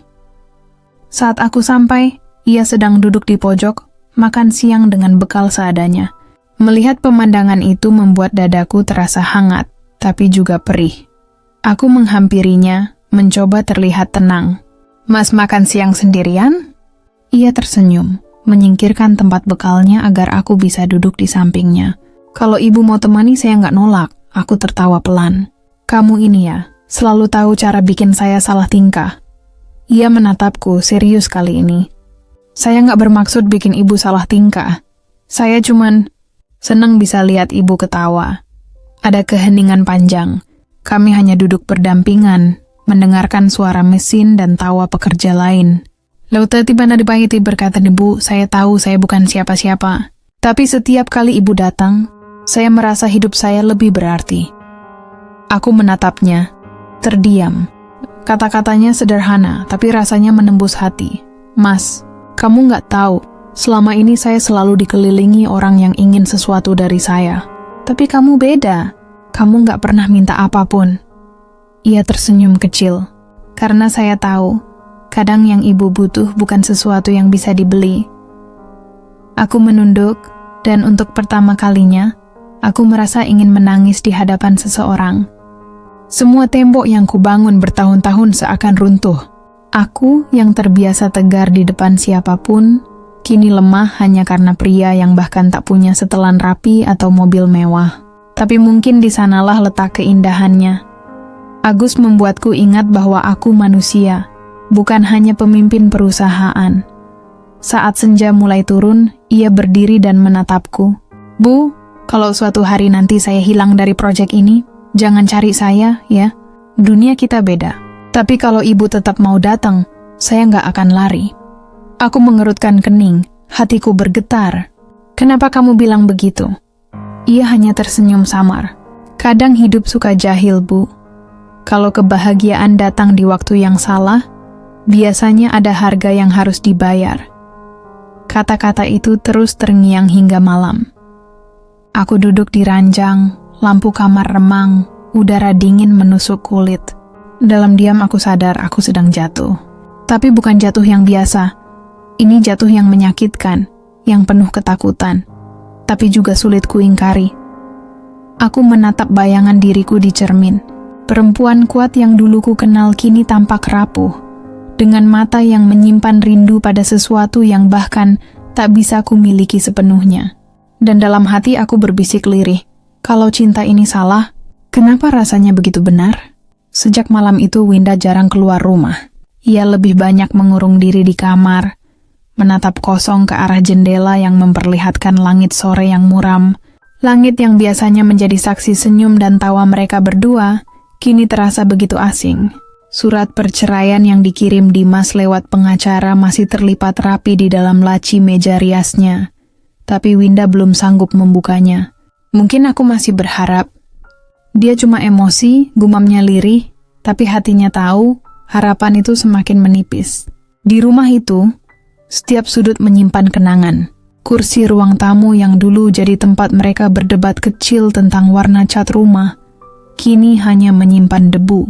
Speaker 1: Saat aku sampai, ia sedang duduk di pojok, makan siang dengan bekal seadanya. Melihat pemandangan itu membuat dadaku terasa hangat, tapi juga perih. Aku menghampirinya, mencoba terlihat tenang. "Mas makan siang sendirian?" Ia tersenyum, menyingkirkan tempat bekalnya agar aku bisa duduk di sampingnya. "Kalau ibu mau temani saya nggak nolak," aku tertawa pelan. "Kamu ini ya, selalu tahu cara bikin saya salah tingkah." Ia menatapku serius kali ini. "Saya nggak bermaksud bikin ibu salah tingkah. Saya cuman senang bisa lihat ibu ketawa." Ada keheningan panjang. Kami hanya duduk berdampingan, mendengarkan suara mesin dan tawa pekerja lain. "Lalu tiba dipaiti," berkata ibu, "saya tahu saya bukan siapa-siapa. Tapi setiap kali ibu datang, saya merasa hidup saya lebih berarti." Aku menatapnya, terdiam. Kata-katanya sederhana, tapi rasanya menembus hati. "Mas, kamu nggak tahu, selama ini saya selalu dikelilingi orang yang ingin sesuatu dari saya. Tapi kamu beda. Kamu nggak pernah minta apapun." Ia tersenyum kecil. "Karena saya tahu, kadang yang ibu butuh bukan sesuatu yang bisa dibeli." Aku menunduk, dan untuk pertama kalinya, aku merasa ingin menangis di hadapan seseorang. Semua tembok yang kubangun bertahun-tahun seakan runtuh. Aku yang terbiasa tegar di depan siapapun, kini lemah hanya karena pria yang bahkan tak punya setelan rapi atau mobil mewah. Tapi mungkin di sanalah letak keindahannya. Agus membuatku ingat bahwa aku manusia, bukan hanya pemimpin perusahaan. Saat senja mulai turun, ia berdiri dan menatapku. Bu, kalau suatu hari nanti saya hilang dari proyek ini, jangan cari saya, ya. Dunia kita beda. Tapi kalau ibu tetap mau datang, saya nggak akan lari. Aku mengerutkan kening, hatiku bergetar. Kenapa kamu bilang begitu? Ia hanya tersenyum samar. Kadang hidup suka jahil, Bu. Kalau kebahagiaan datang di waktu yang salah, biasanya ada harga yang harus dibayar. Kata-kata itu terus terngiang hingga malam. Aku duduk di ranjang, lampu kamar remang, udara dingin menusuk kulit. Dalam diam aku sadar aku sedang jatuh. Tapi bukan jatuh yang biasa. Ini jatuh yang menyakitkan, yang penuh ketakutan, tapi juga sulit kuingkari. Aku menatap bayangan diriku di cermin. Perempuan kuat yang dulu ku kenal kini tampak rapuh, dengan mata yang menyimpan rindu pada sesuatu yang bahkan tak bisa ku miliki sepenuhnya. Dan dalam hati aku berbisik lirih, kalau cinta ini salah, kenapa rasanya begitu benar? Sejak malam itu Winda jarang keluar rumah. Ia lebih banyak mengurung diri di kamar, menatap kosong ke arah jendela yang memperlihatkan langit sore yang muram. Langit yang biasanya menjadi saksi senyum dan tawa mereka berdua, kini terasa begitu asing. Surat perceraian yang dikirim Dimas lewat pengacara masih terlipat rapi di dalam laci meja riasnya. Tapi Winda belum sanggup membukanya. Mungkin aku masih berharap. Dia cuma emosi, gumamnya lirih, tapi hatinya tahu harapan itu semakin menipis. Di rumah itu, setiap sudut menyimpan kenangan. Kursi ruang tamu yang dulu jadi tempat mereka berdebat kecil tentang warna cat rumah, kini hanya menyimpan debu.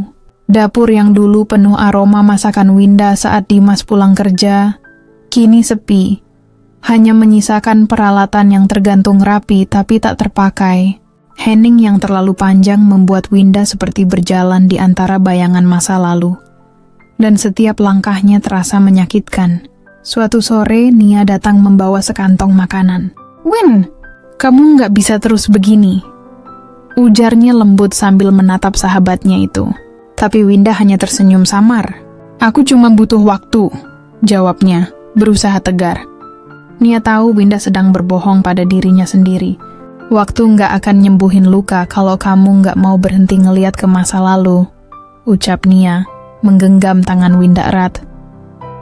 Speaker 1: Dapur yang dulu penuh aroma masakan Winda saat Dimas pulang kerja, kini sepi. Hanya menyisakan peralatan yang tergantung rapi tapi tak terpakai. Hening yang terlalu panjang membuat Winda seperti berjalan di antara bayangan masa lalu. Dan setiap langkahnya terasa menyakitkan. Suatu sore, Nia datang membawa sekantong makanan. "Win, kamu nggak bisa terus begini," ujarnya lembut sambil menatap sahabatnya itu. Tapi Winda hanya tersenyum samar. "Aku cuma butuh waktu," jawabnya, berusaha tegar. Nia tahu Winda sedang berbohong pada dirinya sendiri. "Waktu nggak akan nyembuhin luka kalau kamu nggak mau berhenti ngeliat ke masa lalu," ucap Nia, menggenggam tangan Winda erat.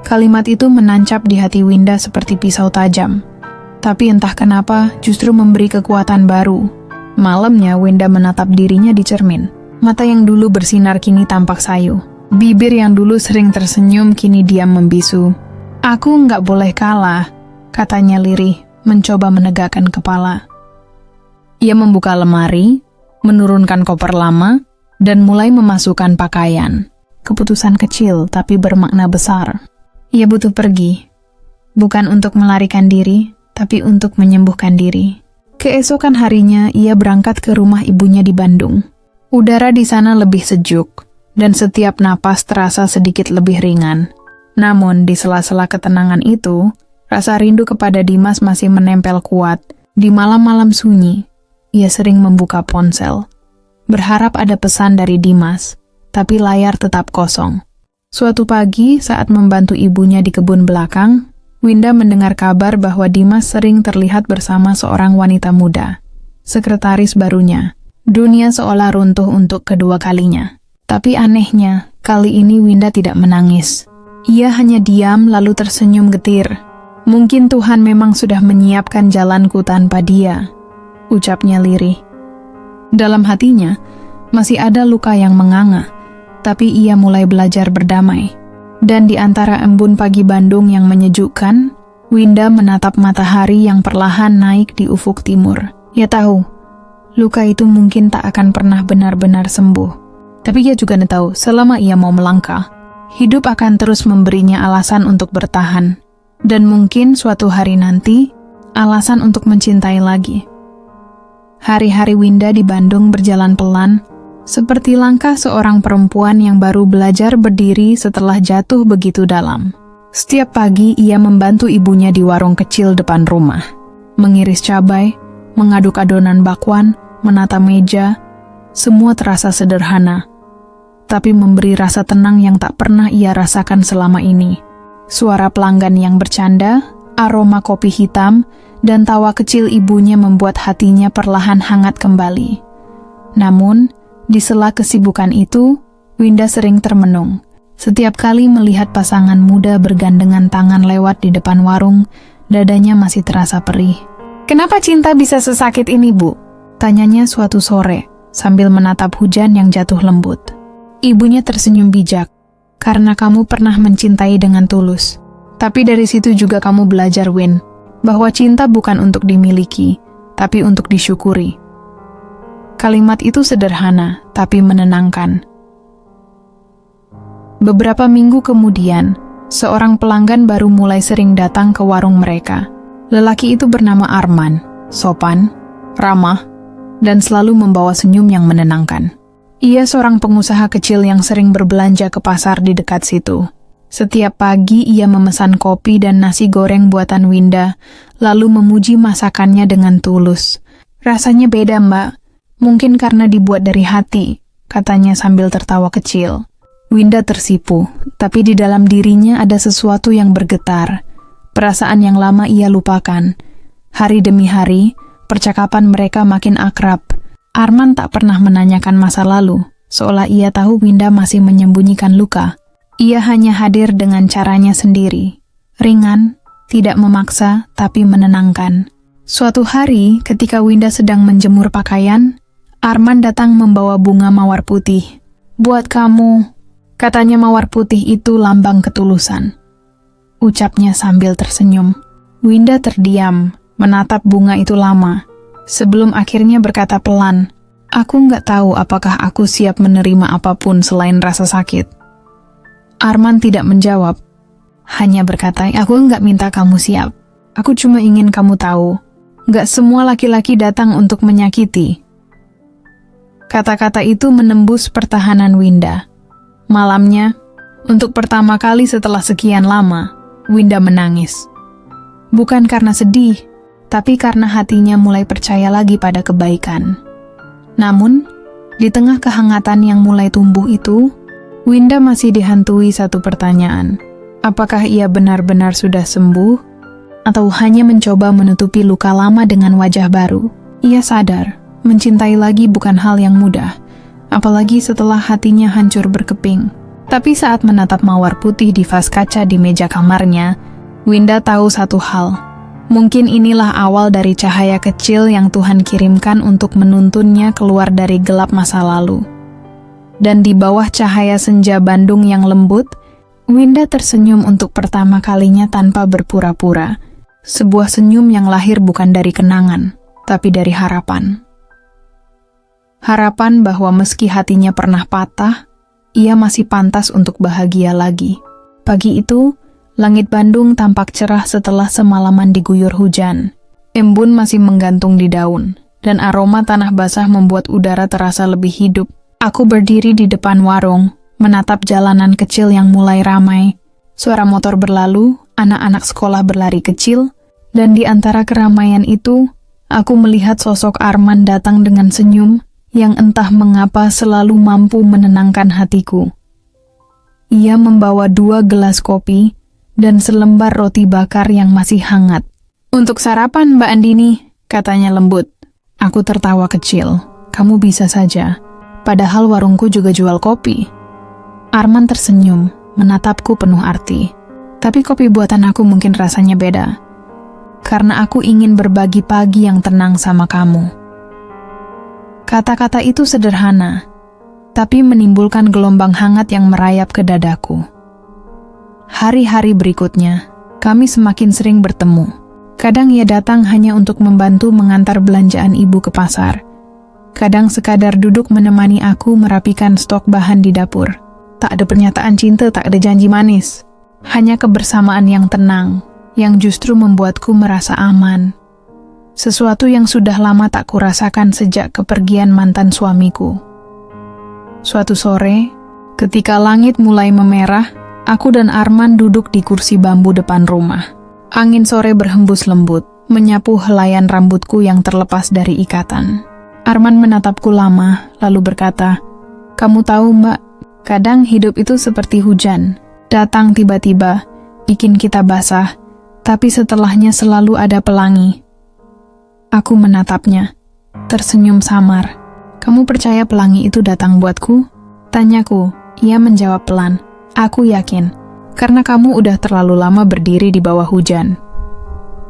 Speaker 1: Kalimat itu menancap di hati Winda seperti pisau tajam. Tapi entah kenapa justru memberi kekuatan baru. Malamnya Winda menatap dirinya di cermin. Mata yang dulu bersinar kini tampak sayu. Bibir yang dulu sering tersenyum kini diam membisu. "Aku nggak boleh kalah," katanya lirih, mencoba menegakkan kepala. Ia membuka lemari, menurunkan koper lama, dan mulai memasukkan pakaian. Keputusan kecil tapi bermakna besar. Ia butuh pergi, bukan untuk melarikan diri, tapi untuk menyembuhkan diri. Keesokan harinya, ia berangkat ke rumah ibunya di Bandung. Udara di sana lebih sejuk, dan setiap napas terasa sedikit lebih ringan. Namun, di sela-sela ketenangan itu, rasa rindu kepada Dimas masih menempel kuat. Di malam-malam sunyi, ia sering membuka ponsel, berharap ada pesan dari Dimas, tapi layar tetap kosong. Suatu pagi, saat membantu ibunya di kebun belakang, Winda mendengar kabar bahwa Dimas sering terlihat bersama seorang wanita muda, sekretaris barunya. Dunia seolah runtuh untuk kedua kalinya. Tapi anehnya, kali ini Winda tidak menangis. Ia hanya diam lalu tersenyum getir. "Mungkin Tuhan memang sudah menyiapkan jalanku tanpa dia," ucapnya lirih. Dalam hatinya, masih ada luka yang menganga. Tapi ia mulai belajar berdamai. Dan di antara embun pagi Bandung yang menyejukkan, Winda menatap matahari yang perlahan naik di ufuk timur. Ia tahu, luka itu mungkin tak akan pernah benar-benar sembuh. Tapi ia juga tahu, selama ia mau melangkah, hidup akan terus memberinya alasan untuk bertahan. Dan mungkin suatu hari nanti, alasan untuk mencintai lagi. Hari-hari Winda di Bandung berjalan pelan, seperti langkah seorang perempuan yang baru belajar berdiri setelah jatuh begitu dalam. Setiap pagi ia membantu ibunya di warung kecil depan rumah. Mengiris cabai, mengaduk adonan bakwan, menata meja, semua terasa sederhana. tetapi memberi rasa tenang yang tak pernah ia rasakan selama ini. Suara pelanggan yang bercanda, aroma kopi hitam, dan tawa kecil ibunya membuat hatinya perlahan hangat kembali. Namun, di sela kesibukan itu, Winda sering termenung. Setiap kali melihat pasangan muda bergandengan tangan lewat di depan warung, dadanya masih terasa perih. "Kenapa cinta bisa sesakit ini, Bu?" tanyanya suatu sore, sambil menatap hujan yang jatuh lembut. Ibunya tersenyum bijak. "Karena kamu pernah mencintai dengan tulus. Tapi dari situ juga kamu belajar, Win, bahwa cinta bukan untuk dimiliki, tapi untuk disyukuri." Kalimat itu sederhana, tapi menenangkan. Beberapa minggu kemudian, seorang pelanggan baru mulai sering datang ke warung mereka. Lelaki itu bernama Arman, sopan, ramah, dan selalu membawa senyum yang menenangkan. Ia seorang pengusaha kecil yang sering berbelanja ke pasar di dekat situ. Setiap pagi ia memesan kopi dan nasi goreng buatan Winda, lalu memuji masakannya dengan tulus. "Rasanya beda, Mbak. Mungkin karena dibuat dari hati," katanya sambil tertawa kecil. Winda tersipu, tapi di dalam dirinya ada sesuatu yang bergetar. Perasaan yang lama ia lupakan. Hari demi hari, percakapan mereka makin akrab. Arman tak pernah menanyakan masa lalu, seolah ia tahu Winda masih menyembunyikan luka. Ia hanya hadir dengan caranya sendiri. Ringan, tidak memaksa, tapi menenangkan. Suatu hari, ketika Winda sedang menjemur pakaian, Arman datang membawa bunga mawar putih. "Buat kamu," katanya. Mawar putih itu lambang ketulusan, ucapnya sambil tersenyum. Winda terdiam, menatap bunga itu lama, sebelum akhirnya berkata pelan, "Aku nggak tahu apakah aku siap menerima apapun selain rasa sakit." Arman tidak menjawab, hanya berkata, "Aku nggak minta kamu siap. Aku cuma ingin kamu tahu, nggak semua laki-laki datang untuk menyakiti." Kata-kata itu menembus pertahanan Winda. Malamnya, untuk pertama kali setelah sekian lama, Winda menangis. Bukan karena sedih, tapi karena hatinya mulai percaya lagi pada kebaikan. Namun, di tengah kehangatan yang mulai tumbuh itu, Winda masih dihantui satu pertanyaan. Apakah ia benar-benar sudah sembuh, atau hanya mencoba menutupi luka lama dengan wajah baru? Ia sadar, mencintai lagi bukan hal yang mudah, apalagi setelah hatinya hancur berkeping. Tapi saat menatap mawar putih di vas kaca di meja kamarnya, Winda tahu satu hal. Mungkin inilah awal dari cahaya kecil yang Tuhan kirimkan untuk menuntunnya keluar dari gelap masa lalu. Dan di bawah cahaya senja Bandung yang lembut, Winda tersenyum untuk pertama kalinya tanpa berpura-pura. Sebuah senyum yang lahir bukan dari kenangan, tapi dari harapan. Harapan bahwa meski hatinya pernah patah, ia masih pantas untuk bahagia lagi. Pagi itu, langit Bandung tampak cerah setelah semalaman diguyur hujan. Embun masih menggantung di daun, dan aroma tanah basah membuat udara terasa lebih hidup. Aku berdiri di depan warung, menatap jalanan kecil yang mulai ramai. Suara motor berlalu, anak-anak sekolah berlari kecil, dan di antara keramaian itu, aku melihat sosok Arman datang dengan senyum yang entah mengapa selalu mampu menenangkan hatiku. Ia membawa 2 gelas kopi dan selembar roti bakar yang masih hangat. "Untuk sarapan, Mbak Andini," katanya lembut. Aku tertawa kecil. "Kamu bisa saja. Padahal warungku juga jual kopi." Arman tersenyum, menatapku penuh arti. "Tapi kopi buatan aku mungkin rasanya beda. Karena aku ingin berbagi pagi yang tenang sama kamu." Kata-kata itu sederhana, tapi menimbulkan gelombang hangat yang merayap ke dadaku. Hari-hari berikutnya, kami semakin sering bertemu. Kadang ia datang hanya untuk membantu mengantar belanjaan ibu ke pasar. Kadang sekadar duduk menemani aku merapikan stok bahan di dapur. Tak ada pernyataan cinta, tak ada janji manis. Hanya kebersamaan yang tenang, yang justru membuatku merasa aman. Sesuatu yang sudah lama tak kurasakan sejak kepergian mantan suamiku. Suatu sore, ketika langit mulai memerah, aku dan Arman duduk di kursi bambu depan rumah. Angin sore berhembus lembut, menyapu helaian rambutku yang terlepas dari ikatan. Arman menatapku lama, lalu berkata, "Kamu tahu, Mbak, Kadang hidup itu seperti hujan, datang tiba-tiba, bikin kita basah, tapi setelahnya selalu ada pelangi. Aku menatapnya, tersenyum samar. Kamu percaya pelangi itu datang buatku? Tanyaku. Ia menjawab pelan. Aku yakin, karena kamu udah terlalu lama berdiri di bawah hujan.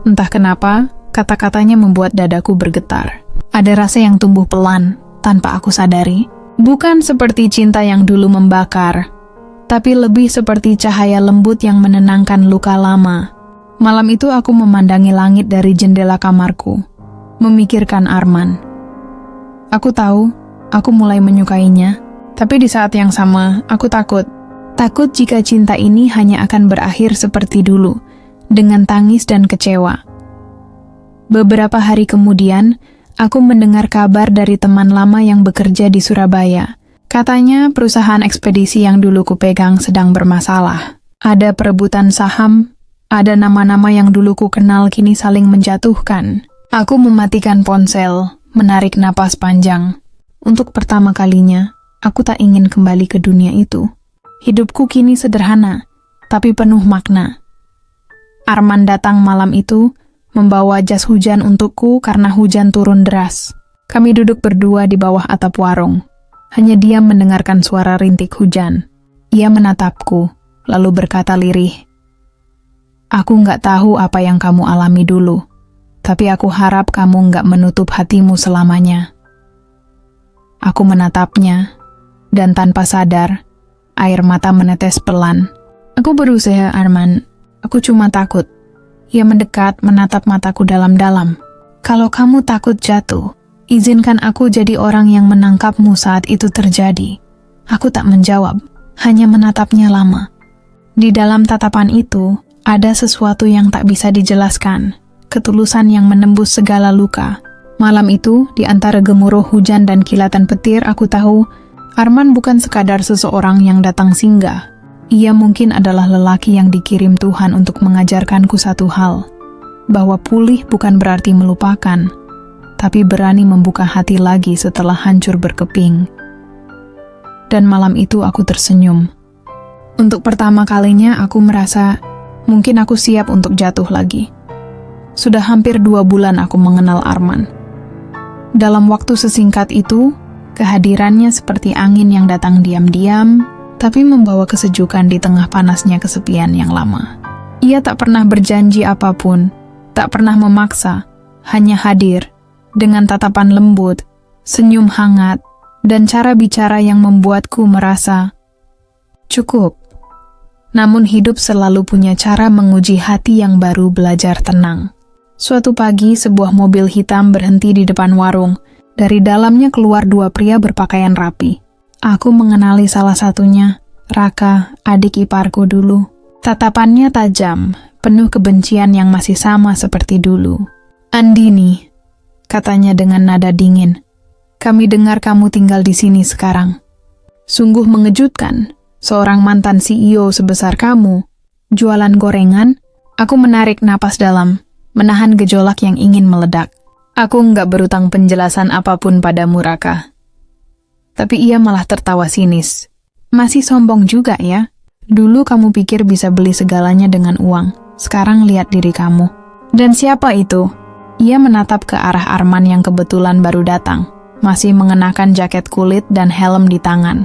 Speaker 1: Entah kenapa, kata-katanya membuat dadaku bergetar. Ada rasa yang tumbuh pelan, tanpa aku sadari. Bukan seperti cinta yang dulu membakar, tapi lebih seperti cahaya lembut yang menenangkan luka lama. Malam itu aku memandangi langit dari jendela kamarku, memikirkan Arman. Aku tahu, aku mulai menyukainya, tapi di saat yang sama, aku takut. Takut jika cinta ini hanya akan berakhir seperti dulu, dengan tangis dan kecewa. Beberapa hari kemudian, aku mendengar kabar dari teman lama yang bekerja di Surabaya. Katanya perusahaan ekspedisi yang dulu kupegang sedang bermasalah. Ada perebutan saham, ada nama-nama yang dulu ku kenal kini saling menjatuhkan. Aku mematikan ponsel, menarik napas panjang. Untuk pertama kalinya, aku tak ingin kembali ke dunia itu. Hidupku kini sederhana, tapi penuh makna. Arman datang malam itu, membawa jas hujan untukku karena hujan turun deras. Kami duduk berdua di bawah atap warung. Hanya dia mendengarkan suara rintik hujan. Ia menatapku, lalu berkata lirih, "Aku nggak tahu apa yang kamu alami dulu, tapi aku harap kamu nggak menutup hatimu selamanya." Aku menatapnya, dan tanpa sadar, air mata menetes pelan. "Aku berusaha, Arman. Aku cuma takut." Ia mendekat, menatap mataku dalam-dalam. "Kalau kamu takut jatuh, izinkan aku jadi orang yang menangkapmu saat itu terjadi." Aku tak menjawab, hanya menatapnya lama. Di dalam tatapan itu, ada sesuatu yang tak bisa dijelaskan, ketulusan yang menembus segala luka. Malam itu, di antara gemuruh hujan dan kilatan petir, aku tahu Arman bukan sekadar seseorang yang datang singgah. Ia mungkin adalah lelaki yang dikirim Tuhan untuk mengajarkanku satu hal, bahwa pulih bukan berarti melupakan, tapi berani membuka hati lagi setelah hancur berkeping. Dan malam itu aku tersenyum. Untuk pertama kalinya aku merasa mungkin aku siap untuk jatuh lagi. Sudah hampir 2 bulan aku mengenal Arman. Dalam waktu sesingkat itu, kehadirannya seperti angin yang datang diam-diam, tapi membawa kesejukan di tengah panasnya kesepian yang lama. Ia tak pernah berjanji apapun, tak pernah memaksa, hanya hadir, dengan tatapan lembut, senyum hangat, dan cara bicara yang membuatku merasa cukup. Namun hidup selalu punya cara menguji hati yang baru belajar tenang. Suatu pagi, sebuah mobil hitam berhenti di depan warung. Dari dalamnya keluar 2 pria berpakaian rapi. Aku mengenali salah satunya, Raka, adik iparku dulu. Tatapannya tajam, penuh kebencian yang masih sama seperti dulu. "Andini," katanya dengan nada dingin, "kami dengar kamu tinggal di sini sekarang. Sungguh mengejutkan, seorang mantan CEO sebesar kamu, jualan gorengan." Aku menarik napas dalam, menahan gejolak yang ingin meledak. "Aku nggak berutang penjelasan apapun padamu, Raka." Tapi ia malah tertawa sinis. "Masih sombong juga ya? Dulu kamu pikir bisa beli segalanya dengan uang. Sekarang lihat diri kamu." "Dan siapa itu?" Ia menatap ke arah Arman yang kebetulan baru datang, masih mengenakan jaket kulit dan helm di tangan.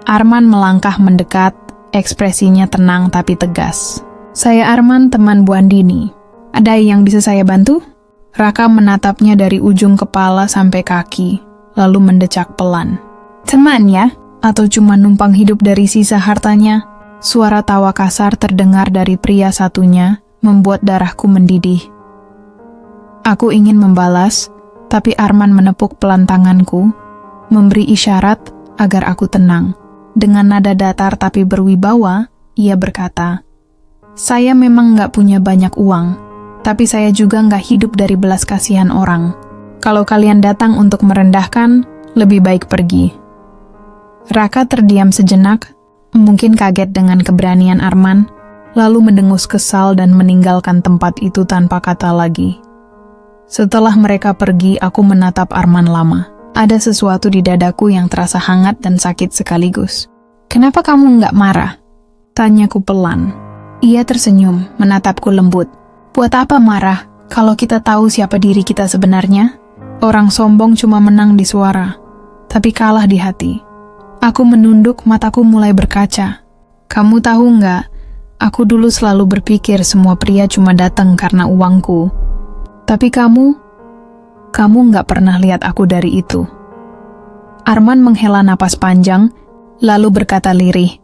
Speaker 1: Arman melangkah mendekat, ekspresinya tenang tapi tegas. "Saya Arman, teman Bu Andini. Ada yang bisa saya bantu?" Raka menatapnya dari ujung kepala sampai kaki, lalu mendecak pelan. "Teman ya? Atau cuma numpang hidup dari sisa hartanya?" Suara tawa kasar terdengar dari pria satunya, membuat darahku mendidih. Aku ingin membalas, tapi Arman menepuk pelan tanganku, memberi isyarat agar aku tenang. Dengan nada datar tapi berwibawa, ia berkata, "Saya memang nggak punya banyak uang, tapi saya juga nggak hidup dari belas kasihan orang. Kalau kalian datang untuk merendahkan, lebih baik pergi." Raka terdiam sejenak, mungkin kaget dengan keberanian Arman, lalu mendengus kesal dan meninggalkan tempat itu tanpa kata lagi. Setelah mereka pergi, aku menatap Arman lama. Ada sesuatu di dadaku yang terasa hangat dan sakit sekaligus. Kenapa kamu nggak marah? Tanyaku pelan. Ia tersenyum, menatapku lembut. Buat apa marah kalau kita tahu siapa diri kita sebenarnya? Orang sombong cuma menang di suara, tapi kalah di hati. Aku menunduk, mataku mulai berkaca. Kamu tahu nggak, aku dulu selalu berpikir semua pria cuma datang karena uangku. Tapi kamu nggak pernah lihat aku dari itu. Arman menghela napas panjang, lalu berkata lirih,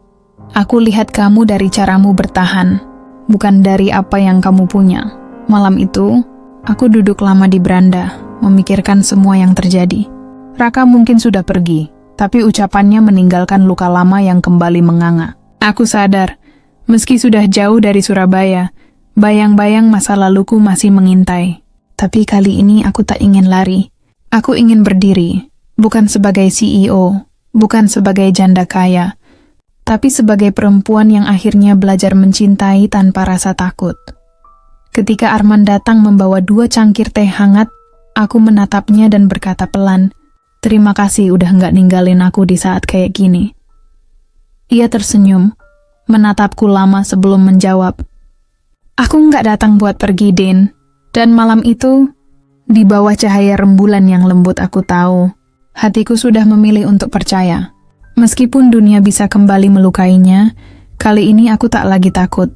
Speaker 1: aku lihat kamu dari caramu bertahan, bukan dari apa yang kamu punya. Malam itu, aku duduk lama di beranda, memikirkan semua yang terjadi. Raka mungkin sudah pergi, tapi ucapannya meninggalkan luka lama yang kembali menganga. Aku sadar, meski sudah jauh dari Surabaya, bayang-bayang masa laluku masih mengintai. Tapi kali ini aku tak ingin lari. Aku ingin berdiri, bukan sebagai CEO, bukan sebagai janda kaya, tapi sebagai perempuan yang akhirnya belajar mencintai tanpa rasa takut. Ketika Arman datang membawa 2 cangkir teh hangat, aku menatapnya dan berkata pelan, terima kasih udah nggak ninggalin aku di saat kayak gini. Ia tersenyum, menatapku lama sebelum menjawab. Aku nggak datang buat pergi, Din. Dan malam itu, di bawah cahaya rembulan yang lembut aku tahu, hatiku sudah memilih untuk percaya. Meskipun dunia bisa kembali melukainya, kali ini aku tak lagi takut.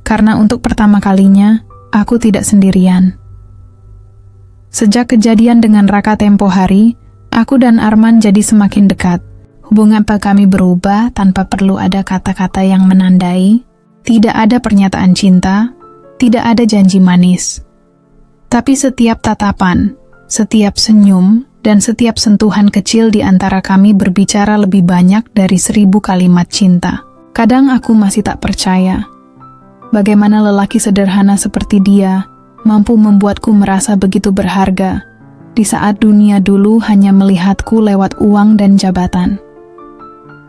Speaker 1: Karena untuk pertama kalinya, aku tidak sendirian. Sejak kejadian dengan Raka tempo hari, aku dan Arman jadi semakin dekat. Hubungan kami berubah tanpa perlu ada kata-kata yang menandai, tidak ada pernyataan cinta, tidak ada janji manis. Tapi setiap tatapan, setiap senyum, dan setiap sentuhan kecil di antara kami berbicara lebih banyak dari 1000 kalimat cinta. Kadang aku masih tak percaya. Bagaimana lelaki sederhana seperti dia mampu membuatku merasa begitu berharga, di saat dunia dulu hanya melihatku lewat uang dan jabatan.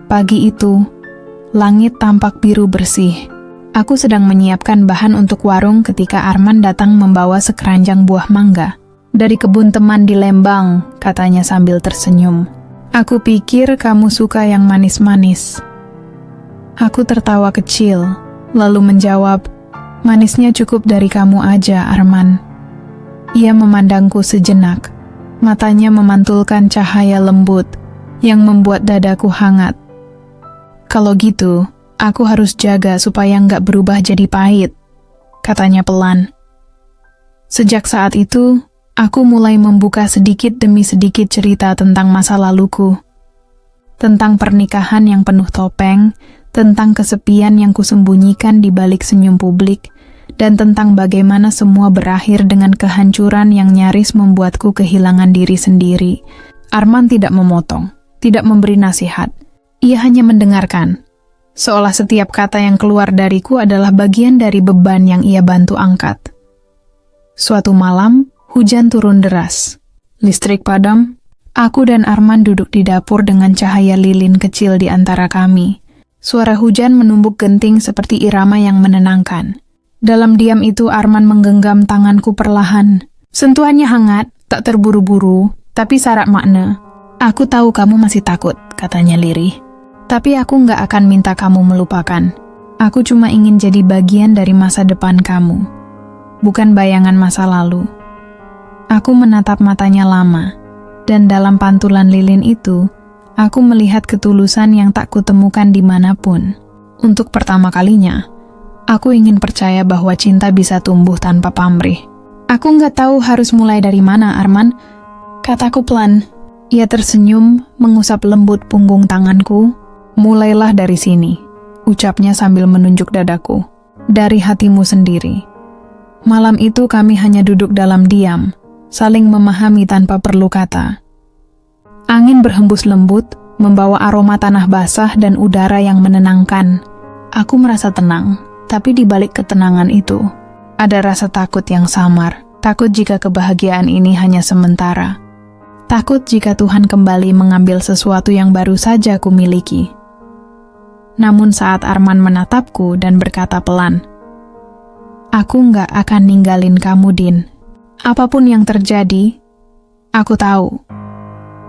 Speaker 1: Pagi itu, langit tampak biru bersih. Aku sedang menyiapkan bahan untuk warung ketika Arman datang membawa sekeranjang buah mangga. Dari kebun teman di Lembang, katanya sambil tersenyum. Aku pikir kamu suka yang manis-manis. Aku tertawa kecil, lalu menjawab, manisnya cukup dari kamu aja, Arman. Ia memandangku sejenak. Matanya memantulkan cahaya lembut yang membuat dadaku hangat. Kalau gitu, aku harus jaga supaya nggak berubah jadi pahit, katanya pelan. Sejak saat itu, aku mulai membuka sedikit demi sedikit cerita tentang masa laluku. Tentang pernikahan yang penuh topeng, tentang kesepian yang kusembunyikan di balik senyum publik, dan tentang bagaimana semua berakhir dengan kehancuran yang nyaris membuatku kehilangan diri sendiri. Arman tidak memotong, tidak memberi nasihat. Ia hanya mendengarkan, seolah setiap kata yang keluar dariku adalah bagian dari beban yang ia bantu angkat. Suatu malam, hujan turun deras. Listrik padam. Aku dan Arman duduk di dapur dengan cahaya lilin kecil di antara kami. Suara hujan menumbuk genting seperti irama yang menenangkan. Dalam diam itu Arman menggenggam tanganku perlahan. Sentuhannya hangat, tak terburu-buru, tapi syarat makna. Aku tahu kamu masih takut, katanya lirih. Tapi aku nggak akan minta kamu melupakan. Aku cuma ingin jadi bagian dari masa depan kamu, bukan bayangan masa lalu. Aku menatap matanya lama, dan dalam pantulan lilin itu, aku melihat ketulusan yang tak kutemukan dimanapun. Untuk pertama kalinya, aku ingin percaya bahwa cinta bisa tumbuh tanpa pamrih. Aku nggak tahu harus mulai dari mana, Arman, kataku pelan. Ia tersenyum, mengusap lembut punggung tanganku. Mulailah dari sini, ucapnya sambil menunjuk dadaku. Dari hatimu sendiri. Malam itu kami hanya duduk dalam diam, saling memahami tanpa perlu kata. Angin berhembus lembut, membawa aroma tanah basah dan udara yang menenangkan. Aku merasa tenang, tapi di balik ketenangan itu, ada rasa takut yang samar. Takut jika kebahagiaan ini hanya sementara. Takut jika Tuhan kembali mengambil sesuatu yang baru saja kumiliki. Namun saat Arman menatapku dan berkata pelan, aku nggak akan ninggalin kamu, Din. Apapun yang terjadi, aku tahu.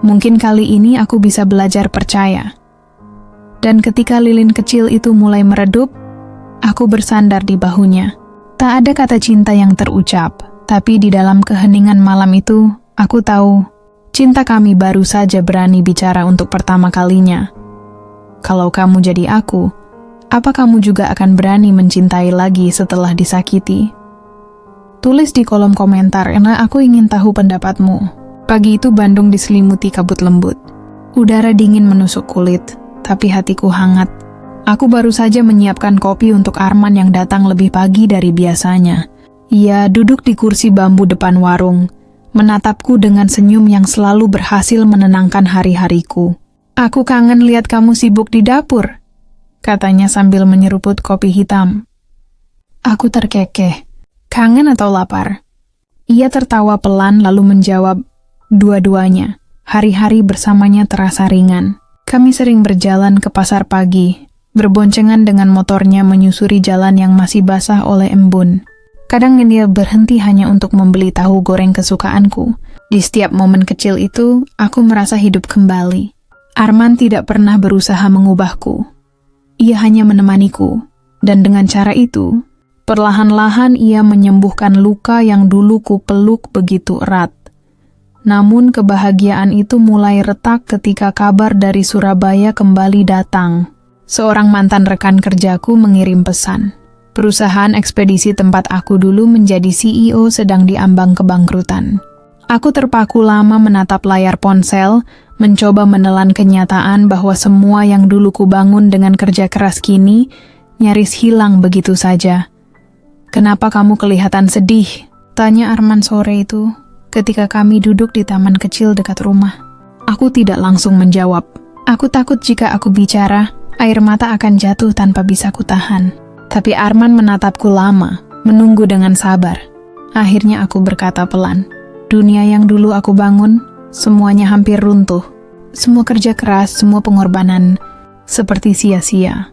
Speaker 1: Mungkin kali ini aku bisa belajar percaya. Dan ketika lilin kecil itu mulai meredup, aku bersandar di bahunya. Tak ada kata cinta yang terucap, tapi di dalam keheningan malam itu, aku tahu cinta kami baru saja berani bicara untuk pertama kalinya. Kalau kamu jadi aku, apa kamu juga akan berani mencintai lagi setelah disakiti? Tulis di kolom komentar karena aku ingin tahu pendapatmu. Pagi itu Bandung diselimuti kabut lembut. Udara dingin menusuk kulit, tapi hatiku hangat. Aku baru saja menyiapkan kopi untuk Arman yang datang lebih pagi dari biasanya. Ia duduk di kursi bambu depan warung, menatapku dengan senyum yang selalu berhasil menenangkan hari-hariku. "Aku kangen lihat kamu sibuk di dapur," katanya sambil menyeruput kopi hitam. Aku terkekeh. Kangen atau lapar? Ia tertawa pelan lalu menjawab, "Dua-duanya." Hari-hari bersamanya terasa ringan. Kami sering berjalan ke pasar pagi, berboncengan dengan motornya menyusuri jalan yang masih basah oleh embun. Kadang dia berhenti hanya untuk membeli tahu goreng kesukaanku. Di setiap momen kecil itu, aku merasa hidup kembali. Arman tidak pernah berusaha mengubahku. Ia hanya menemaniku, dan dengan cara itu, perlahan-lahan ia menyembuhkan luka yang dulu ku peluk begitu erat. Namun kebahagiaan itu mulai retak ketika kabar dari Surabaya kembali datang. Seorang mantan rekan kerjaku mengirim pesan. Perusahaan ekspedisi tempat aku dulu menjadi CEO sedang diambang kebangkrutan. Aku terpaku lama menatap layar ponsel, mencoba menelan kenyataan bahwa semua yang dulu kubangun dengan kerja keras kini nyaris hilang begitu saja. "Kenapa kamu kelihatan sedih?" tanya Arman sore itu ketika kami duduk di taman kecil dekat rumah. Aku tidak langsung menjawab. Aku takut jika aku bicara, air mata akan jatuh tanpa bisa kutahan. Tapi Arman menatapku lama, menunggu dengan sabar. Akhirnya aku berkata pelan, "Dunia yang dulu aku bangun, semuanya hampir runtuh. Semua kerja keras, semua pengorbanan, seperti sia-sia."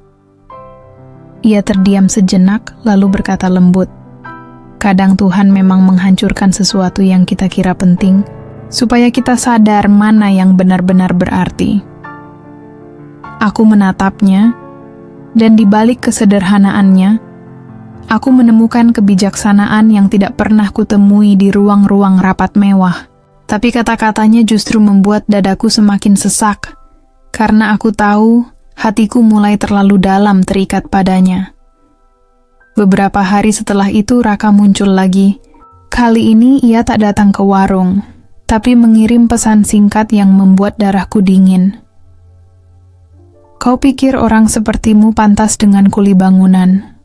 Speaker 1: Ia terdiam sejenak, lalu berkata lembut, "Kadang Tuhan memang menghancurkan sesuatu yang kita kira penting, supaya kita sadar mana yang benar-benar berarti." Aku menatapnya, dan di balik kesederhanaannya, aku menemukan kebijaksanaan yang tidak pernah kutemui di ruang-ruang rapat mewah. Tapi kata-katanya justru membuat dadaku semakin sesak, karena aku tahu hatiku mulai terlalu dalam terikat padanya. Beberapa hari setelah itu Raka muncul lagi. Kali ini ia tak datang ke warung, tapi mengirim pesan singkat yang membuat darahku dingin. "Kau pikir orang sepertimu pantas dengan kuli bangunan?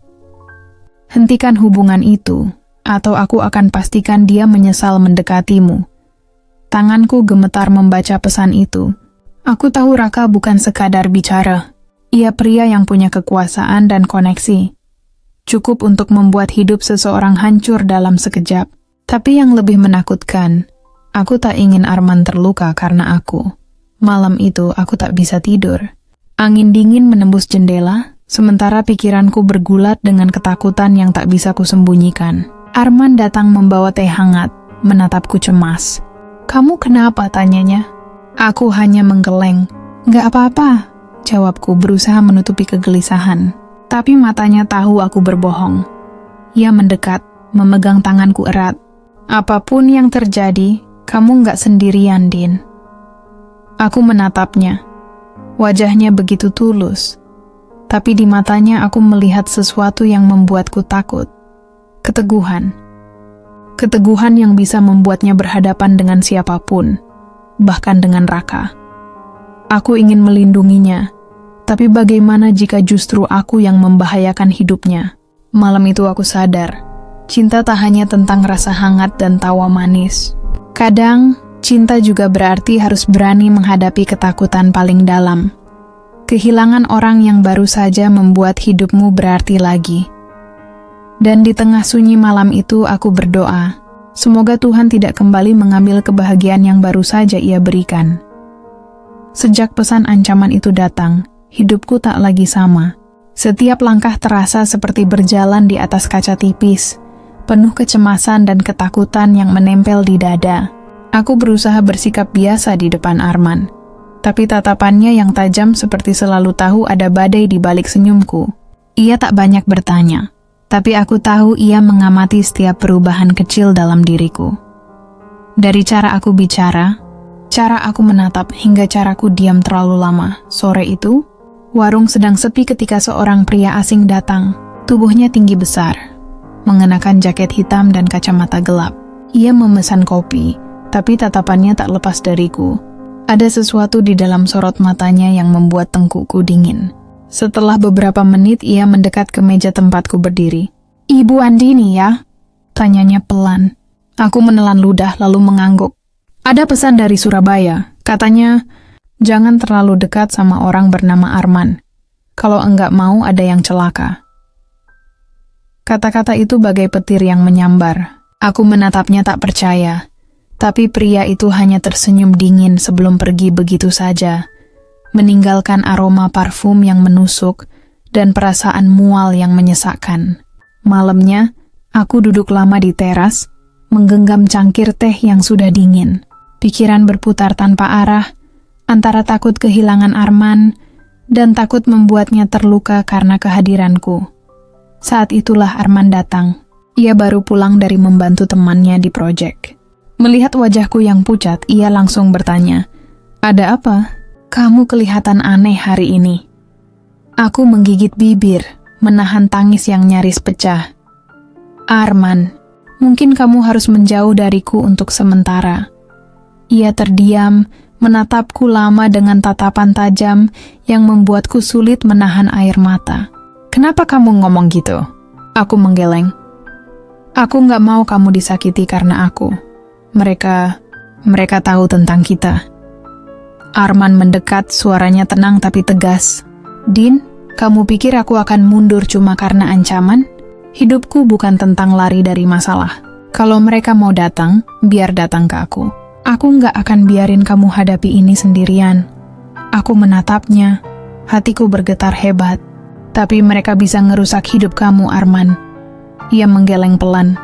Speaker 1: Hentikan hubungan itu, atau aku akan pastikan dia menyesal mendekatimu." Tanganku gemetar membaca pesan itu. Aku tahu Raka bukan sekadar bicara. Ia pria yang punya kekuasaan dan koneksi. Cukup untuk membuat hidup seseorang hancur dalam sekejap. Tapi yang lebih menakutkan, aku tak ingin Arman terluka karena aku. Malam itu aku tak bisa tidur. Angin dingin menembus jendela, sementara pikiranku bergulat dengan ketakutan yang tak bisa kusembunyikan. Arman datang membawa teh hangat, menatapku cemas. "Kamu kenapa?" tanyanya. Aku hanya menggeleng. "Nggak apa-apa," jawabku berusaha menutupi kegelisahan. Tapi matanya tahu aku berbohong. Ia mendekat, memegang tanganku erat. "Apapun yang terjadi, kamu nggak sendirian, Din." Aku menatapnya. Wajahnya begitu tulus. Tapi di matanya aku melihat sesuatu yang membuatku takut. Keteguhan. Keteguhan yang bisa membuatnya berhadapan dengan siapapun, bahkan dengan Raka. Aku ingin melindunginya, tapi bagaimana jika justru aku yang membahayakan hidupnya? Malam itu aku sadar, cinta tak hanya tentang rasa hangat dan tawa manis. Kadang, cinta juga berarti harus berani menghadapi ketakutan paling dalam. Kehilangan orang yang baru saja membuat hidupmu berarti lagi. Dan di tengah sunyi malam itu aku berdoa, semoga Tuhan tidak kembali mengambil kebahagiaan yang baru saja Ia berikan. Sejak pesan ancaman itu datang, hidupku tak lagi sama. Setiap langkah terasa seperti berjalan di atas kaca tipis, penuh kecemasan dan ketakutan yang menempel di dada. Aku berusaha bersikap biasa di depan Arman. tapi tatapannya yang tajam seperti selalu tahu ada badai di balik senyumku. Ia tak banyak bertanya, tapi aku tahu ia mengamati setiap perubahan kecil dalam diriku. Dari cara aku bicara, cara aku menatap, hingga caraku diam terlalu lama. Sore itu, warung sedang sepi ketika seorang pria asing datang. Tubuhnya tinggi besar, mengenakan jaket hitam dan kacamata gelap. Ia memesan kopi, tapi tatapannya tak lepas dariku. Ada sesuatu di dalam sorot matanya yang membuat tengkukku dingin. Setelah beberapa menit, ia mendekat ke meja tempatku berdiri. "Ibu Andini ya?" tanyanya pelan. Aku menelan ludah lalu mengangguk. "Ada pesan dari Surabaya. Katanya, jangan terlalu dekat sama orang bernama Arman. Kalau enggak mau ada yang celaka." Kata-kata itu bagai petir yang menyambar. Aku menatapnya tak percaya. Tapi pria itu hanya tersenyum dingin sebelum pergi begitu saja, meninggalkan aroma parfum yang menusuk dan perasaan mual yang menyesakkan. Malamnya, aku duduk lama di teras, menggenggam cangkir teh yang sudah dingin. Pikiran berputar tanpa arah, antara takut kehilangan Arman dan takut membuatnya terluka karena kehadiranku. Saat itulah Arman datang. Ia baru pulang dari membantu temannya di proyek. Melihat wajahku yang pucat, ia langsung bertanya, "Ada apa? Kamu kelihatan aneh hari ini." Aku menggigit bibir, menahan tangis yang nyaris pecah. "Arman, mungkin kamu harus menjauh dariku untuk sementara." Ia terdiam, menatapku lama dengan tatapan tajam yang membuatku sulit menahan air mata. "Kenapa kamu ngomong gitu?" Aku menggeleng. "Aku nggak mau kamu disakiti karena aku. Mereka tahu tentang kita." Arman mendekat, suaranya tenang tapi tegas. "Din, kamu pikir aku akan mundur cuma karena ancaman? Hidupku bukan tentang lari dari masalah. Kalau mereka mau datang, biar datang ke aku. Aku nggak akan biarin kamu hadapi ini sendirian." Aku menatapnya, hatiku bergetar hebat. "Tapi mereka bisa ngerusak hidup kamu, Arman." Ia menggeleng pelan.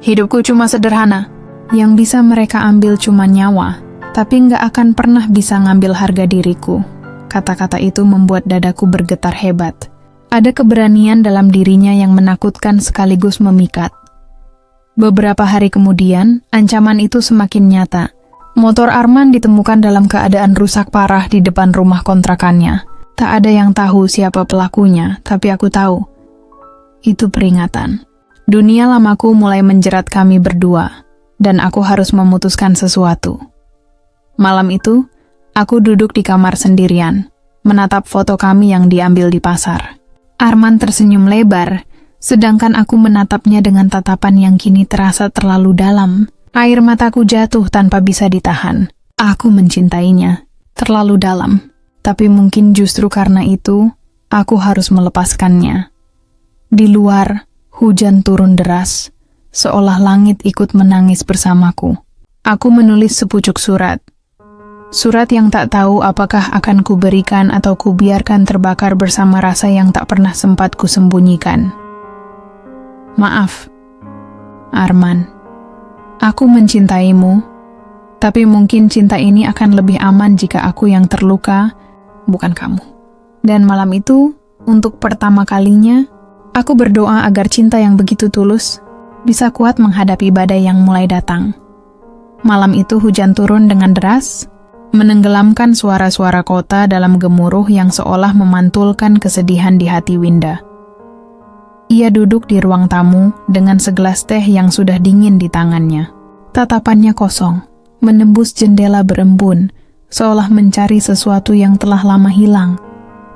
Speaker 1: "Hidupku cuma sederhana. Yang bisa mereka ambil cuma nyawa, tapi nggak akan pernah bisa ngambil harga diriku." Kata-kata itu membuat dadaku bergetar hebat. Ada keberanian dalam dirinya yang menakutkan sekaligus memikat. Beberapa hari kemudian, ancaman itu semakin nyata. Motor Arman ditemukan dalam keadaan rusak parah di depan rumah kontrakannya. Tak ada yang tahu siapa pelakunya, tapi aku tahu. Itu peringatan. Dunia lamaku mulai menjerat kami berdua, dan aku harus memutuskan sesuatu. Malam itu, aku duduk di kamar sendirian, menatap foto kami yang diambil di pasar. Arman tersenyum lebar, sedangkan aku menatapnya dengan tatapan yang kini terasa terlalu dalam. Air mataku jatuh tanpa bisa ditahan. Aku mencintainya, terlalu dalam. Tapi mungkin justru karena itu, aku harus melepaskannya. Di luar, hujan turun deras, seolah langit ikut menangis bersamaku. Aku menulis sepucuk surat. Surat yang tak tahu apakah akan kuberikan atau kubiarkan terbakar bersama rasa yang tak pernah sempat kusembunyikan. "Maaf, Arman. Aku mencintaimu, tapi mungkin cinta ini akan lebih aman jika aku yang terluka, bukan kamu." Dan malam itu, untuk pertama kalinya, aku berdoa agar cinta yang begitu tulus bisa kuat menghadapi badai yang mulai datang. Malam itu hujan turun dengan deras, menenggelamkan suara-suara kota dalam gemuruh yang seolah memantulkan kesedihan di hati Winda. Ia duduk di ruang tamu dengan segelas teh yang sudah dingin di tangannya. Tatapannya kosong, menembus jendela berembun, seolah mencari sesuatu yang telah lama hilang,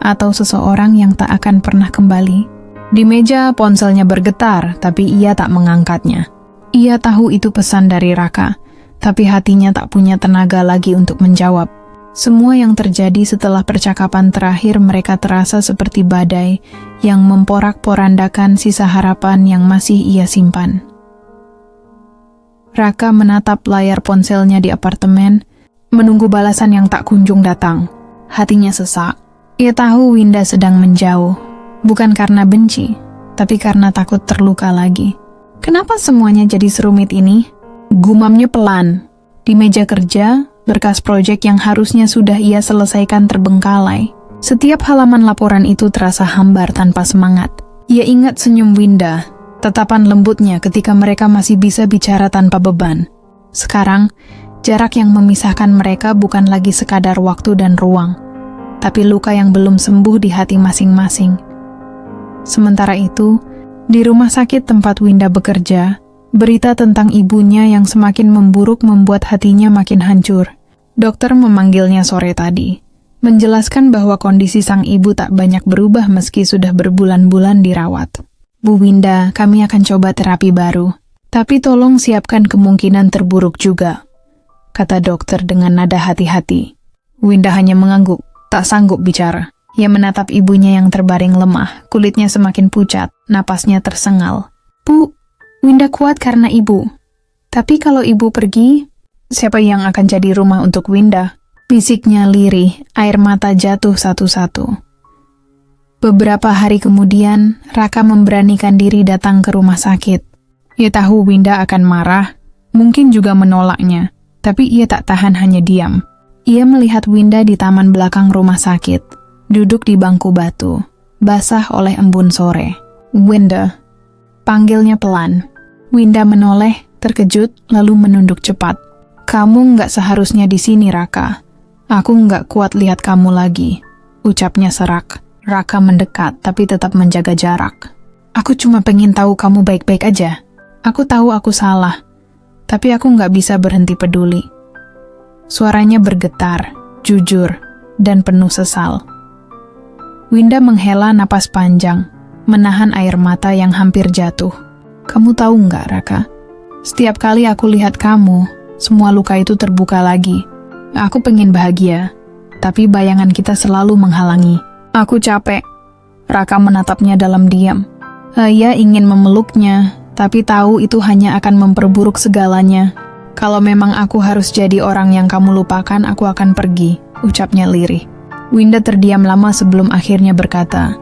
Speaker 1: atau seseorang yang tak akan pernah kembali. Di meja ponselnya bergetar, tapi ia tak mengangkatnya. Ia tahu itu pesan dari Raka, tapi hatinya tak punya tenaga lagi untuk menjawab. Semua yang terjadi setelah percakapan terakhir mereka terasa seperti badai yang memporak-porandakan sisa harapan yang masih ia simpan. Raka menatap layar ponselnya di apartemen, menunggu balasan yang tak kunjung datang. Hatinya sesak. Ia tahu Winda sedang menjauh, bukan karena benci, tapi karena takut terluka lagi. Kenapa semuanya jadi serumit ini? Gumamnya pelan. Di meja kerja, Berkas proyek yang harusnya sudah ia selesaikan terbengkalai. Setiap halaman laporan itu terasa hambar tanpa semangat. Ia ingat senyum Winda, tatapan lembutnya ketika mereka masih bisa bicara tanpa beban. Sekarang, jarak yang memisahkan mereka bukan lagi sekadar waktu dan ruang, tapi luka yang belum sembuh di hati masing-masing. Sementara itu, di rumah sakit tempat Winda bekerja, berita tentang ibunya yang semakin memburuk membuat hatinya makin hancur. Dokter memanggilnya sore tadi, menjelaskan bahwa kondisi sang ibu tak banyak berubah meski sudah berbulan-bulan dirawat. Bu Winda, kami akan coba terapi baru, tapi tolong siapkan kemungkinan terburuk juga, kata dokter dengan nada hati-hati. Winda hanya mengangguk, tak sanggup bicara. Ia menatap ibunya yang terbaring lemah, kulitnya semakin pucat, napasnya tersengal. Bu, Winda kuat karena ibu. Tapi kalau ibu pergi, siapa yang akan jadi rumah untuk Winda? Bisiknya lirih, air mata jatuh satu-satu. Beberapa hari kemudian, Raka memberanikan diri datang ke rumah sakit. Ia tahu Winda akan marah, mungkin juga menolaknya, tapi ia tak tahan hanya diam. Ia melihat Winda di taman belakang rumah sakit, duduk di bangku batu, basah oleh embun sore. Winda, panggilnya pelan. Winda menoleh, terkejut, lalu menunduk cepat. Kamu nggak seharusnya di sini, Raka. Aku nggak kuat lihat kamu lagi, ucapnya serak. Raka mendekat, tapi tetap menjaga jarak. Aku cuma pengen tahu kamu baik-baik aja. Aku tahu aku salah, tapi aku nggak bisa berhenti peduli. Suaranya bergetar, jujur, dan penuh sesal. Winda menghela napas panjang, menahan air mata yang hampir jatuh. Kamu tahu nggak, Raka? Setiap kali aku lihat kamu, semua luka itu terbuka lagi. Aku pengen bahagia, tapi bayangan kita selalu menghalangi. Aku capek. Raka menatapnya dalam diam. Ia ingin memeluknya, tapi tahu itu hanya akan memperburuk segalanya. Kalau memang aku harus jadi orang yang kamu lupakan, aku akan pergi, ucapnya lirih. Winda terdiam lama sebelum akhirnya berkata,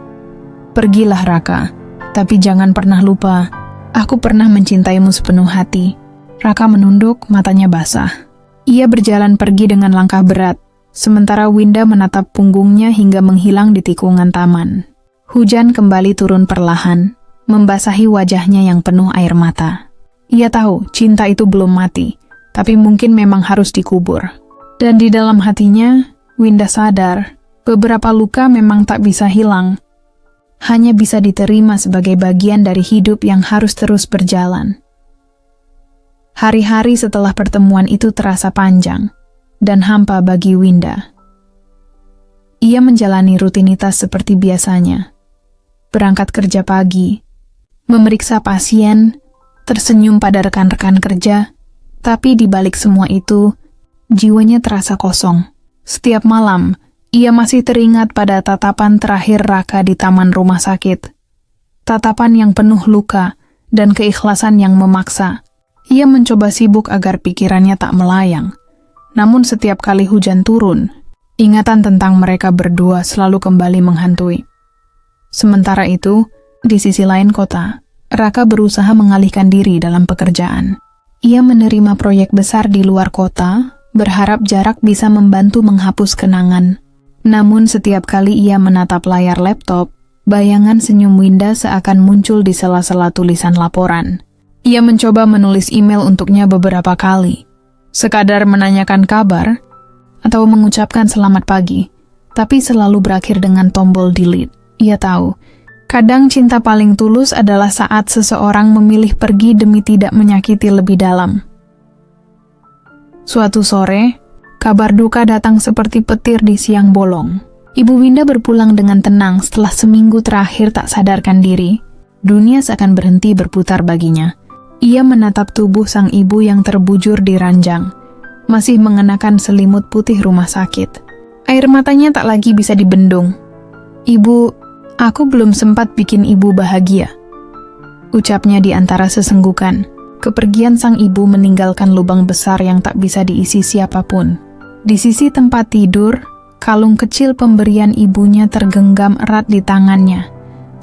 Speaker 1: pergilah Raka, tapi jangan pernah lupa, aku pernah mencintaimu sepenuh hati. Raka menunduk, matanya basah. Ia berjalan pergi dengan langkah berat, sementara Winda menatap punggungnya hingga menghilang di tikungan taman. Hujan kembali turun perlahan, membasahi wajahnya yang penuh air mata. Ia tahu cinta itu belum mati, tapi mungkin memang harus dikubur. Dan di dalam hatinya, Winda sadar, beberapa luka memang tak bisa hilang, hanya bisa diterima sebagai bagian dari hidup yang harus terus berjalan. Hari-hari setelah pertemuan itu terasa panjang dan hampa bagi Winda. Ia menjalani rutinitas seperti biasanya. Berangkat kerja pagi, memeriksa pasien, tersenyum pada rekan-rekan kerja, tapi di balik semua itu, jiwanya terasa kosong. Setiap malam, ia masih teringat pada tatapan terakhir Raka di taman rumah sakit. Tatapan yang penuh luka dan keikhlasan yang memaksa. Ia mencoba sibuk agar pikirannya tak melayang. Namun setiap kali hujan turun, ingatan tentang mereka berdua selalu kembali menghantui. Sementara itu, di sisi lain kota, Raka berusaha mengalihkan diri dalam pekerjaan. Ia menerima proyek besar di luar kota, berharap jarak bisa membantu menghapus kenangan. Namun setiap kali ia menatap layar laptop, bayangan senyum Winda seakan muncul di sela-sela tulisan laporan. Ia mencoba menulis email untuknya beberapa kali, sekadar menanyakan kabar atau mengucapkan selamat pagi, tapi selalu berakhir dengan tombol delete. Ia tahu, kadang cinta paling tulus adalah saat seseorang memilih pergi demi tidak menyakiti lebih dalam. Suatu sore, kabar duka datang seperti petir di siang bolong. Ibu Winda berpulang dengan tenang setelah seminggu terakhir tak sadarkan diri. Dunia seakan berhenti berputar baginya. Ia menatap tubuh sang ibu yang terbujur di ranjang, masih mengenakan selimut putih rumah sakit. Air matanya tak lagi bisa dibendung. Ibu, aku belum sempat bikin ibu bahagia, ucapnya di antara sesenggukan. Kepergian sang ibu meninggalkan lubang besar yang tak bisa diisi siapapun. Di sisi tempat tidur, kalung kecil pemberian ibunya tergenggam erat di tangannya,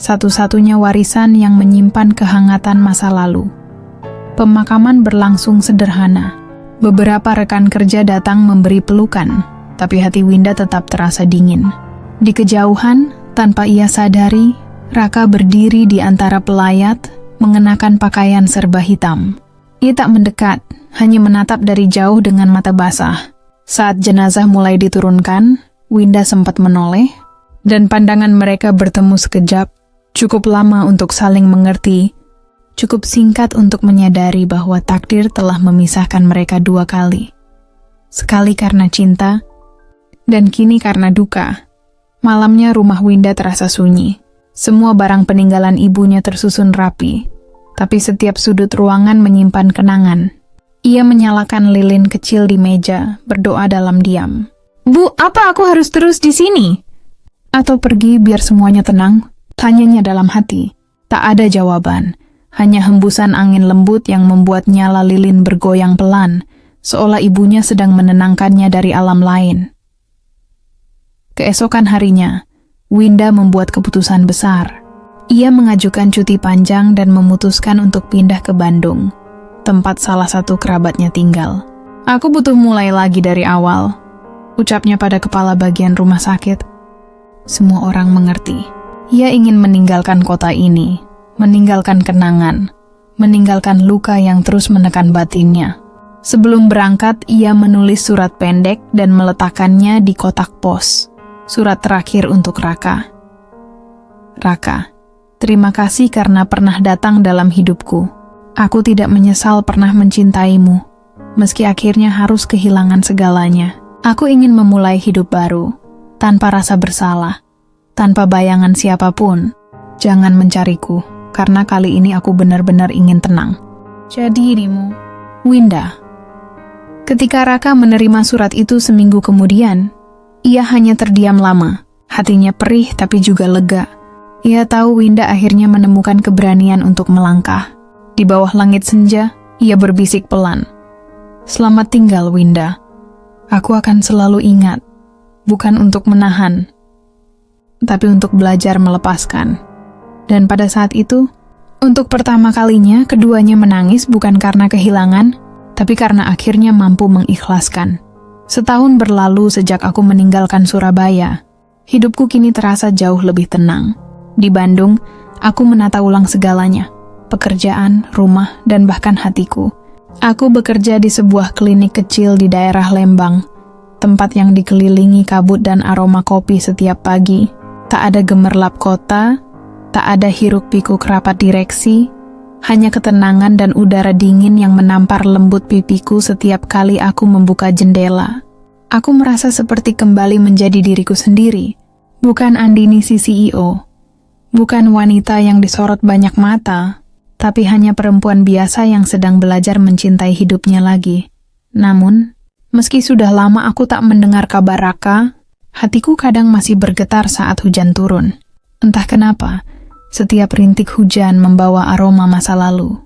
Speaker 1: satu-satunya warisan yang menyimpan kehangatan masa lalu. Pemakaman berlangsung sederhana. Beberapa rekan kerja datang memberi pelukan, tapi hati Winda tetap terasa dingin. Di kejauhan, tanpa ia sadari, Raka berdiri di antara pelayat, mengenakan pakaian serba hitam. Ia tak mendekat, hanya menatap dari jauh dengan mata basah. Saat jenazah mulai diturunkan, Winda sempat menoleh, dan pandangan mereka bertemu sekejap, cukup lama untuk saling mengerti, cukup singkat untuk menyadari bahwa takdir telah memisahkan mereka 2 kali. Sekali karena cinta, dan kini karena duka. Malamnya rumah Winda terasa sunyi. Semua barang peninggalan ibunya tersusun rapi, tapi setiap sudut ruangan menyimpan kenangan. Ia menyalakan lilin kecil di meja, berdoa dalam diam. "Bu, apa aku harus terus di sini? Atau pergi biar semuanya tenang?" Tanyanya dalam hati. Tak ada jawaban, hanya hembusan angin lembut yang membuat nyala lilin bergoyang pelan, seolah ibunya sedang menenangkannya dari alam lain. Keesokan harinya, Winda membuat keputusan besar. Ia mengajukan cuti panjang dan memutuskan untuk pindah ke Bandung, tempat salah satu kerabatnya tinggal. "Aku butuh mulai lagi dari awal," ucapnya pada kepala bagian rumah sakit. Semua orang mengerti. Ia ingin meninggalkan kota ini, meninggalkan kenangan, meninggalkan luka yang terus menekan batinnya. Sebelum berangkat, ia menulis surat pendek dan meletakkannya di kotak pos. Surat terakhir untuk Raka. "Raka, terima kasih karena pernah datang dalam hidupku. Aku tidak menyesal pernah mencintaimu, meski akhirnya harus kehilangan segalanya. Aku ingin memulai hidup baru, tanpa rasa bersalah, tanpa bayangan siapapun. Jangan mencariku, karena kali ini aku benar-benar ingin tenang. Jadi dirimu, Winda." Ketika Raka menerima surat itu seminggu kemudian, ia hanya terdiam lama. Hatinya perih tapi juga lega. Ia tahu Winda akhirnya menemukan keberanian untuk melangkah. Di bawah langit senja, ia berbisik pelan. "Selamat tinggal, Winda. Aku akan selalu ingat, bukan untuk menahan, tapi untuk belajar melepaskan." Dan pada saat itu, untuk pertama kalinya keduanya menangis bukan karena kehilangan, tapi karena akhirnya mampu mengikhlaskan. "Setahun berlalu sejak aku meninggalkan Surabaya. Hidupku kini terasa jauh lebih tenang. Di Bandung, aku menata ulang segalanya. Pekerjaan, rumah, dan bahkan hatiku. Aku bekerja di sebuah klinik kecil di daerah Lembang, tempat yang dikelilingi kabut dan aroma kopi setiap pagi. Tak ada gemerlap kota, tak ada hiruk-pikuk rapat direksi, hanya ketenangan dan udara dingin yang menampar lembut pipiku setiap kali aku membuka jendela. Aku merasa seperti kembali menjadi diriku sendiri, bukan Andini si CEO, bukan wanita yang disorot banyak mata, tapi hanya perempuan biasa yang sedang belajar mencintai hidupnya lagi. Namun, meski sudah lama aku tak mendengar kabar Raka, hatiku kadang masih bergetar saat hujan turun. Entah kenapa, setiap rintik hujan membawa aroma masa lalu.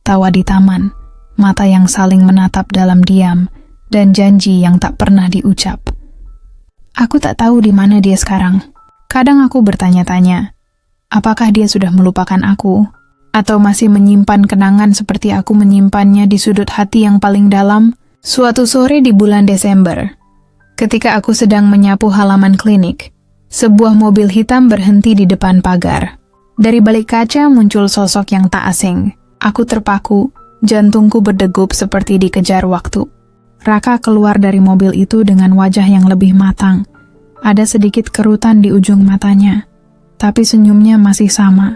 Speaker 1: Tawa di taman, mata yang saling menatap dalam diam, dan janji yang tak pernah diucap. Aku tak tahu di mana dia sekarang. Kadang aku bertanya-tanya, apakah dia sudah melupakan aku? Atau masih menyimpan kenangan seperti aku menyimpannya di sudut hati yang paling dalam? Suatu sore di bulan Desember, ketika aku sedang menyapu halaman klinik, sebuah mobil hitam berhenti di depan pagar. Dari balik kaca muncul sosok yang tak asing. Aku terpaku, jantungku berdegup seperti dikejar waktu. Raka keluar dari mobil itu dengan wajah yang lebih matang. Ada sedikit kerutan di ujung matanya, tapi senyumnya masih sama,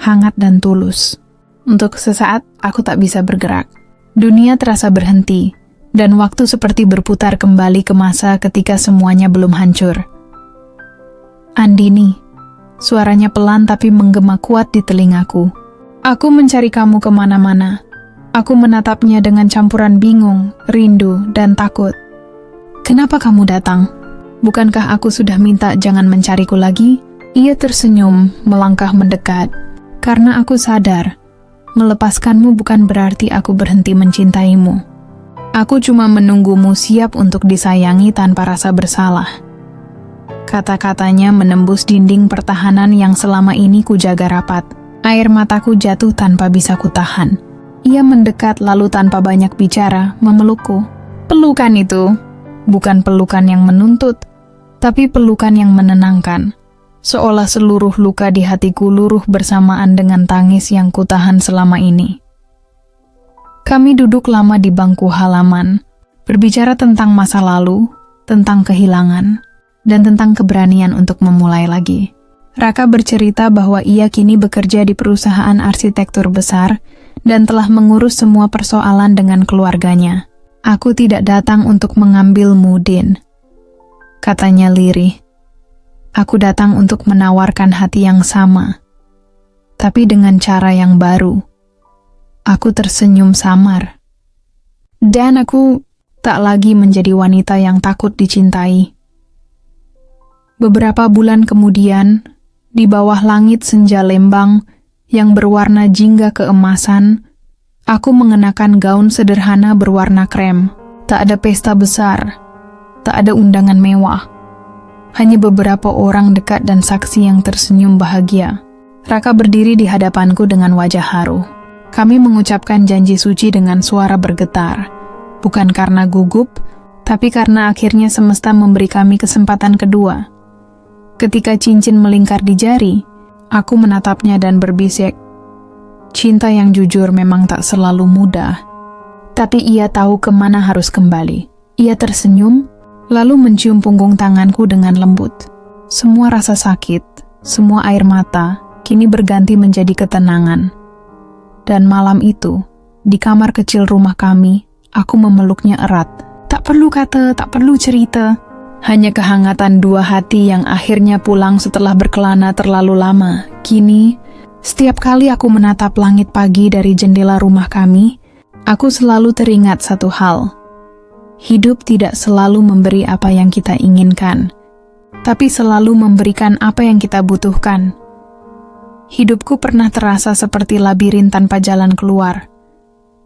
Speaker 1: hangat dan tulus. Untuk sesaat, aku tak bisa bergerak. Dunia terasa berhenti, dan waktu seperti berputar kembali ke masa ketika semuanya belum hancur. "Andini," suaranya pelan tapi menggema kuat di telingaku. "Aku mencari kamu kemana-mana." Aku menatapnya dengan campuran bingung, rindu, dan takut. "Kenapa kamu datang? Bukankah aku sudah minta jangan mencariku lagi?" Ia tersenyum, melangkah mendekat. "Karena aku sadar, melepaskanmu bukan berarti aku berhenti mencintaimu. Aku cuma menunggumu siap untuk disayangi tanpa rasa bersalah." Kata-katanya menembus dinding pertahanan yang selama ini kujaga rapat. Air mataku jatuh tanpa bisa kutahan. Ia mendekat lalu tanpa banyak bicara, memelukku. Pelukan itu bukan pelukan yang menuntut, tapi pelukan yang menenangkan. Seolah seluruh luka di hatiku luruh bersamaan dengan tangis yang kutahan selama ini. Kami duduk lama di bangku halaman, berbicara tentang masa lalu, tentang kehilangan, dan tentang keberanian untuk memulai lagi. Raka bercerita bahwa ia kini bekerja di perusahaan arsitektur besar dan telah mengurus semua persoalan dengan keluarganya. Aku tidak datang untuk mengambilmu, Din, katanya lirih. Aku datang untuk menawarkan hati yang sama, tapi dengan cara yang baru. Aku tersenyum samar. Dan aku tak lagi menjadi wanita yang takut dicintai. Beberapa bulan kemudian, di bawah langit senja Lembang yang berwarna jingga keemasan, aku mengenakan gaun sederhana berwarna krem. Tak ada pesta besar, tak ada undangan mewah. Hanya beberapa orang dekat dan saksi yang tersenyum bahagia. Raka berdiri di hadapanku dengan wajah haru. Kami mengucapkan janji suci dengan suara bergetar. Bukan karena gugup, tapi karena akhirnya semesta memberi kami kesempatan kedua. Ketika cincin melingkar di jari, aku menatapnya dan berbisik. Cinta yang jujur memang tak selalu mudah. Tapi ia tahu kemana harus kembali. Ia tersenyum, lalu mencium punggung tanganku dengan lembut. Semua rasa sakit, semua air mata, kini berganti menjadi ketenangan. Dan malam itu, di kamar kecil rumah kami, aku memeluknya erat. Tak perlu kata, tak perlu cerita. Hanya kehangatan dua hati yang akhirnya pulang setelah berkelana terlalu lama. Kini, setiap kali aku menatap langit pagi dari jendela rumah kami, aku selalu teringat satu hal. Hidup tidak selalu memberi apa yang kita inginkan, tapi selalu memberikan apa yang kita butuhkan. Hidupku pernah terasa seperti labirin tanpa jalan keluar,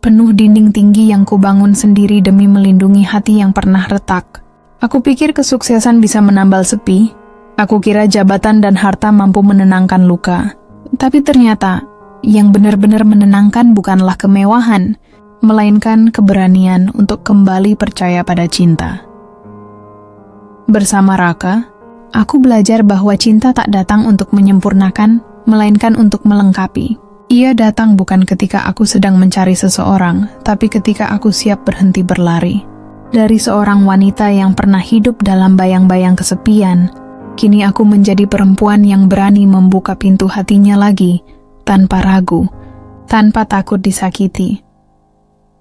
Speaker 1: penuh dinding tinggi yang kubangun sendiri demi melindungi hati yang pernah retak. Aku pikir kesuksesan bisa menambal sepi, aku kira jabatan dan harta mampu menenangkan luka. Tapi ternyata, yang benar-benar menenangkan bukanlah kemewahan, melainkan keberanian untuk kembali percaya pada cinta. Bersama Raka, aku belajar bahwa cinta tak datang untuk menyempurnakan, melainkan untuk melengkapi. Ia datang bukan ketika aku sedang mencari seseorang, tapi ketika aku siap berhenti berlari. Dari seorang wanita yang pernah hidup dalam bayang-bayang kesepian, kini aku menjadi perempuan yang berani membuka pintu hatinya lagi, tanpa ragu, tanpa takut disakiti.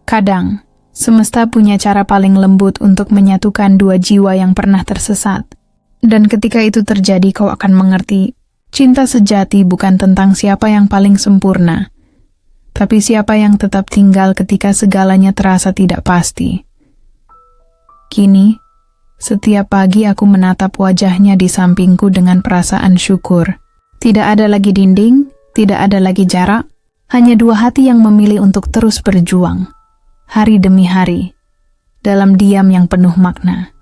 Speaker 1: Kadang, semesta punya cara paling lembut untuk menyatukan dua jiwa yang pernah tersesat. Dan ketika itu terjadi, kau akan mengerti, cinta sejati bukan tentang siapa yang paling sempurna, tapi siapa yang tetap tinggal ketika segalanya terasa tidak pasti. Kini, setiap pagi aku menatap wajahnya di sampingku dengan perasaan syukur. Tidak ada lagi dinding, tidak ada lagi jarak, hanya dua hati yang memilih untuk terus berjuang. Hari demi hari, dalam diam yang penuh makna.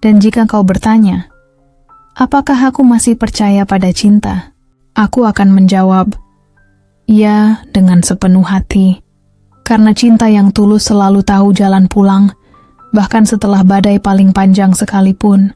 Speaker 1: Dan jika kau bertanya, apakah aku masih percaya pada cinta? Aku akan menjawab, ya, dengan sepenuh hati. Karena cinta yang tulus selalu tahu jalan pulang, bahkan setelah badai paling panjang sekalipun.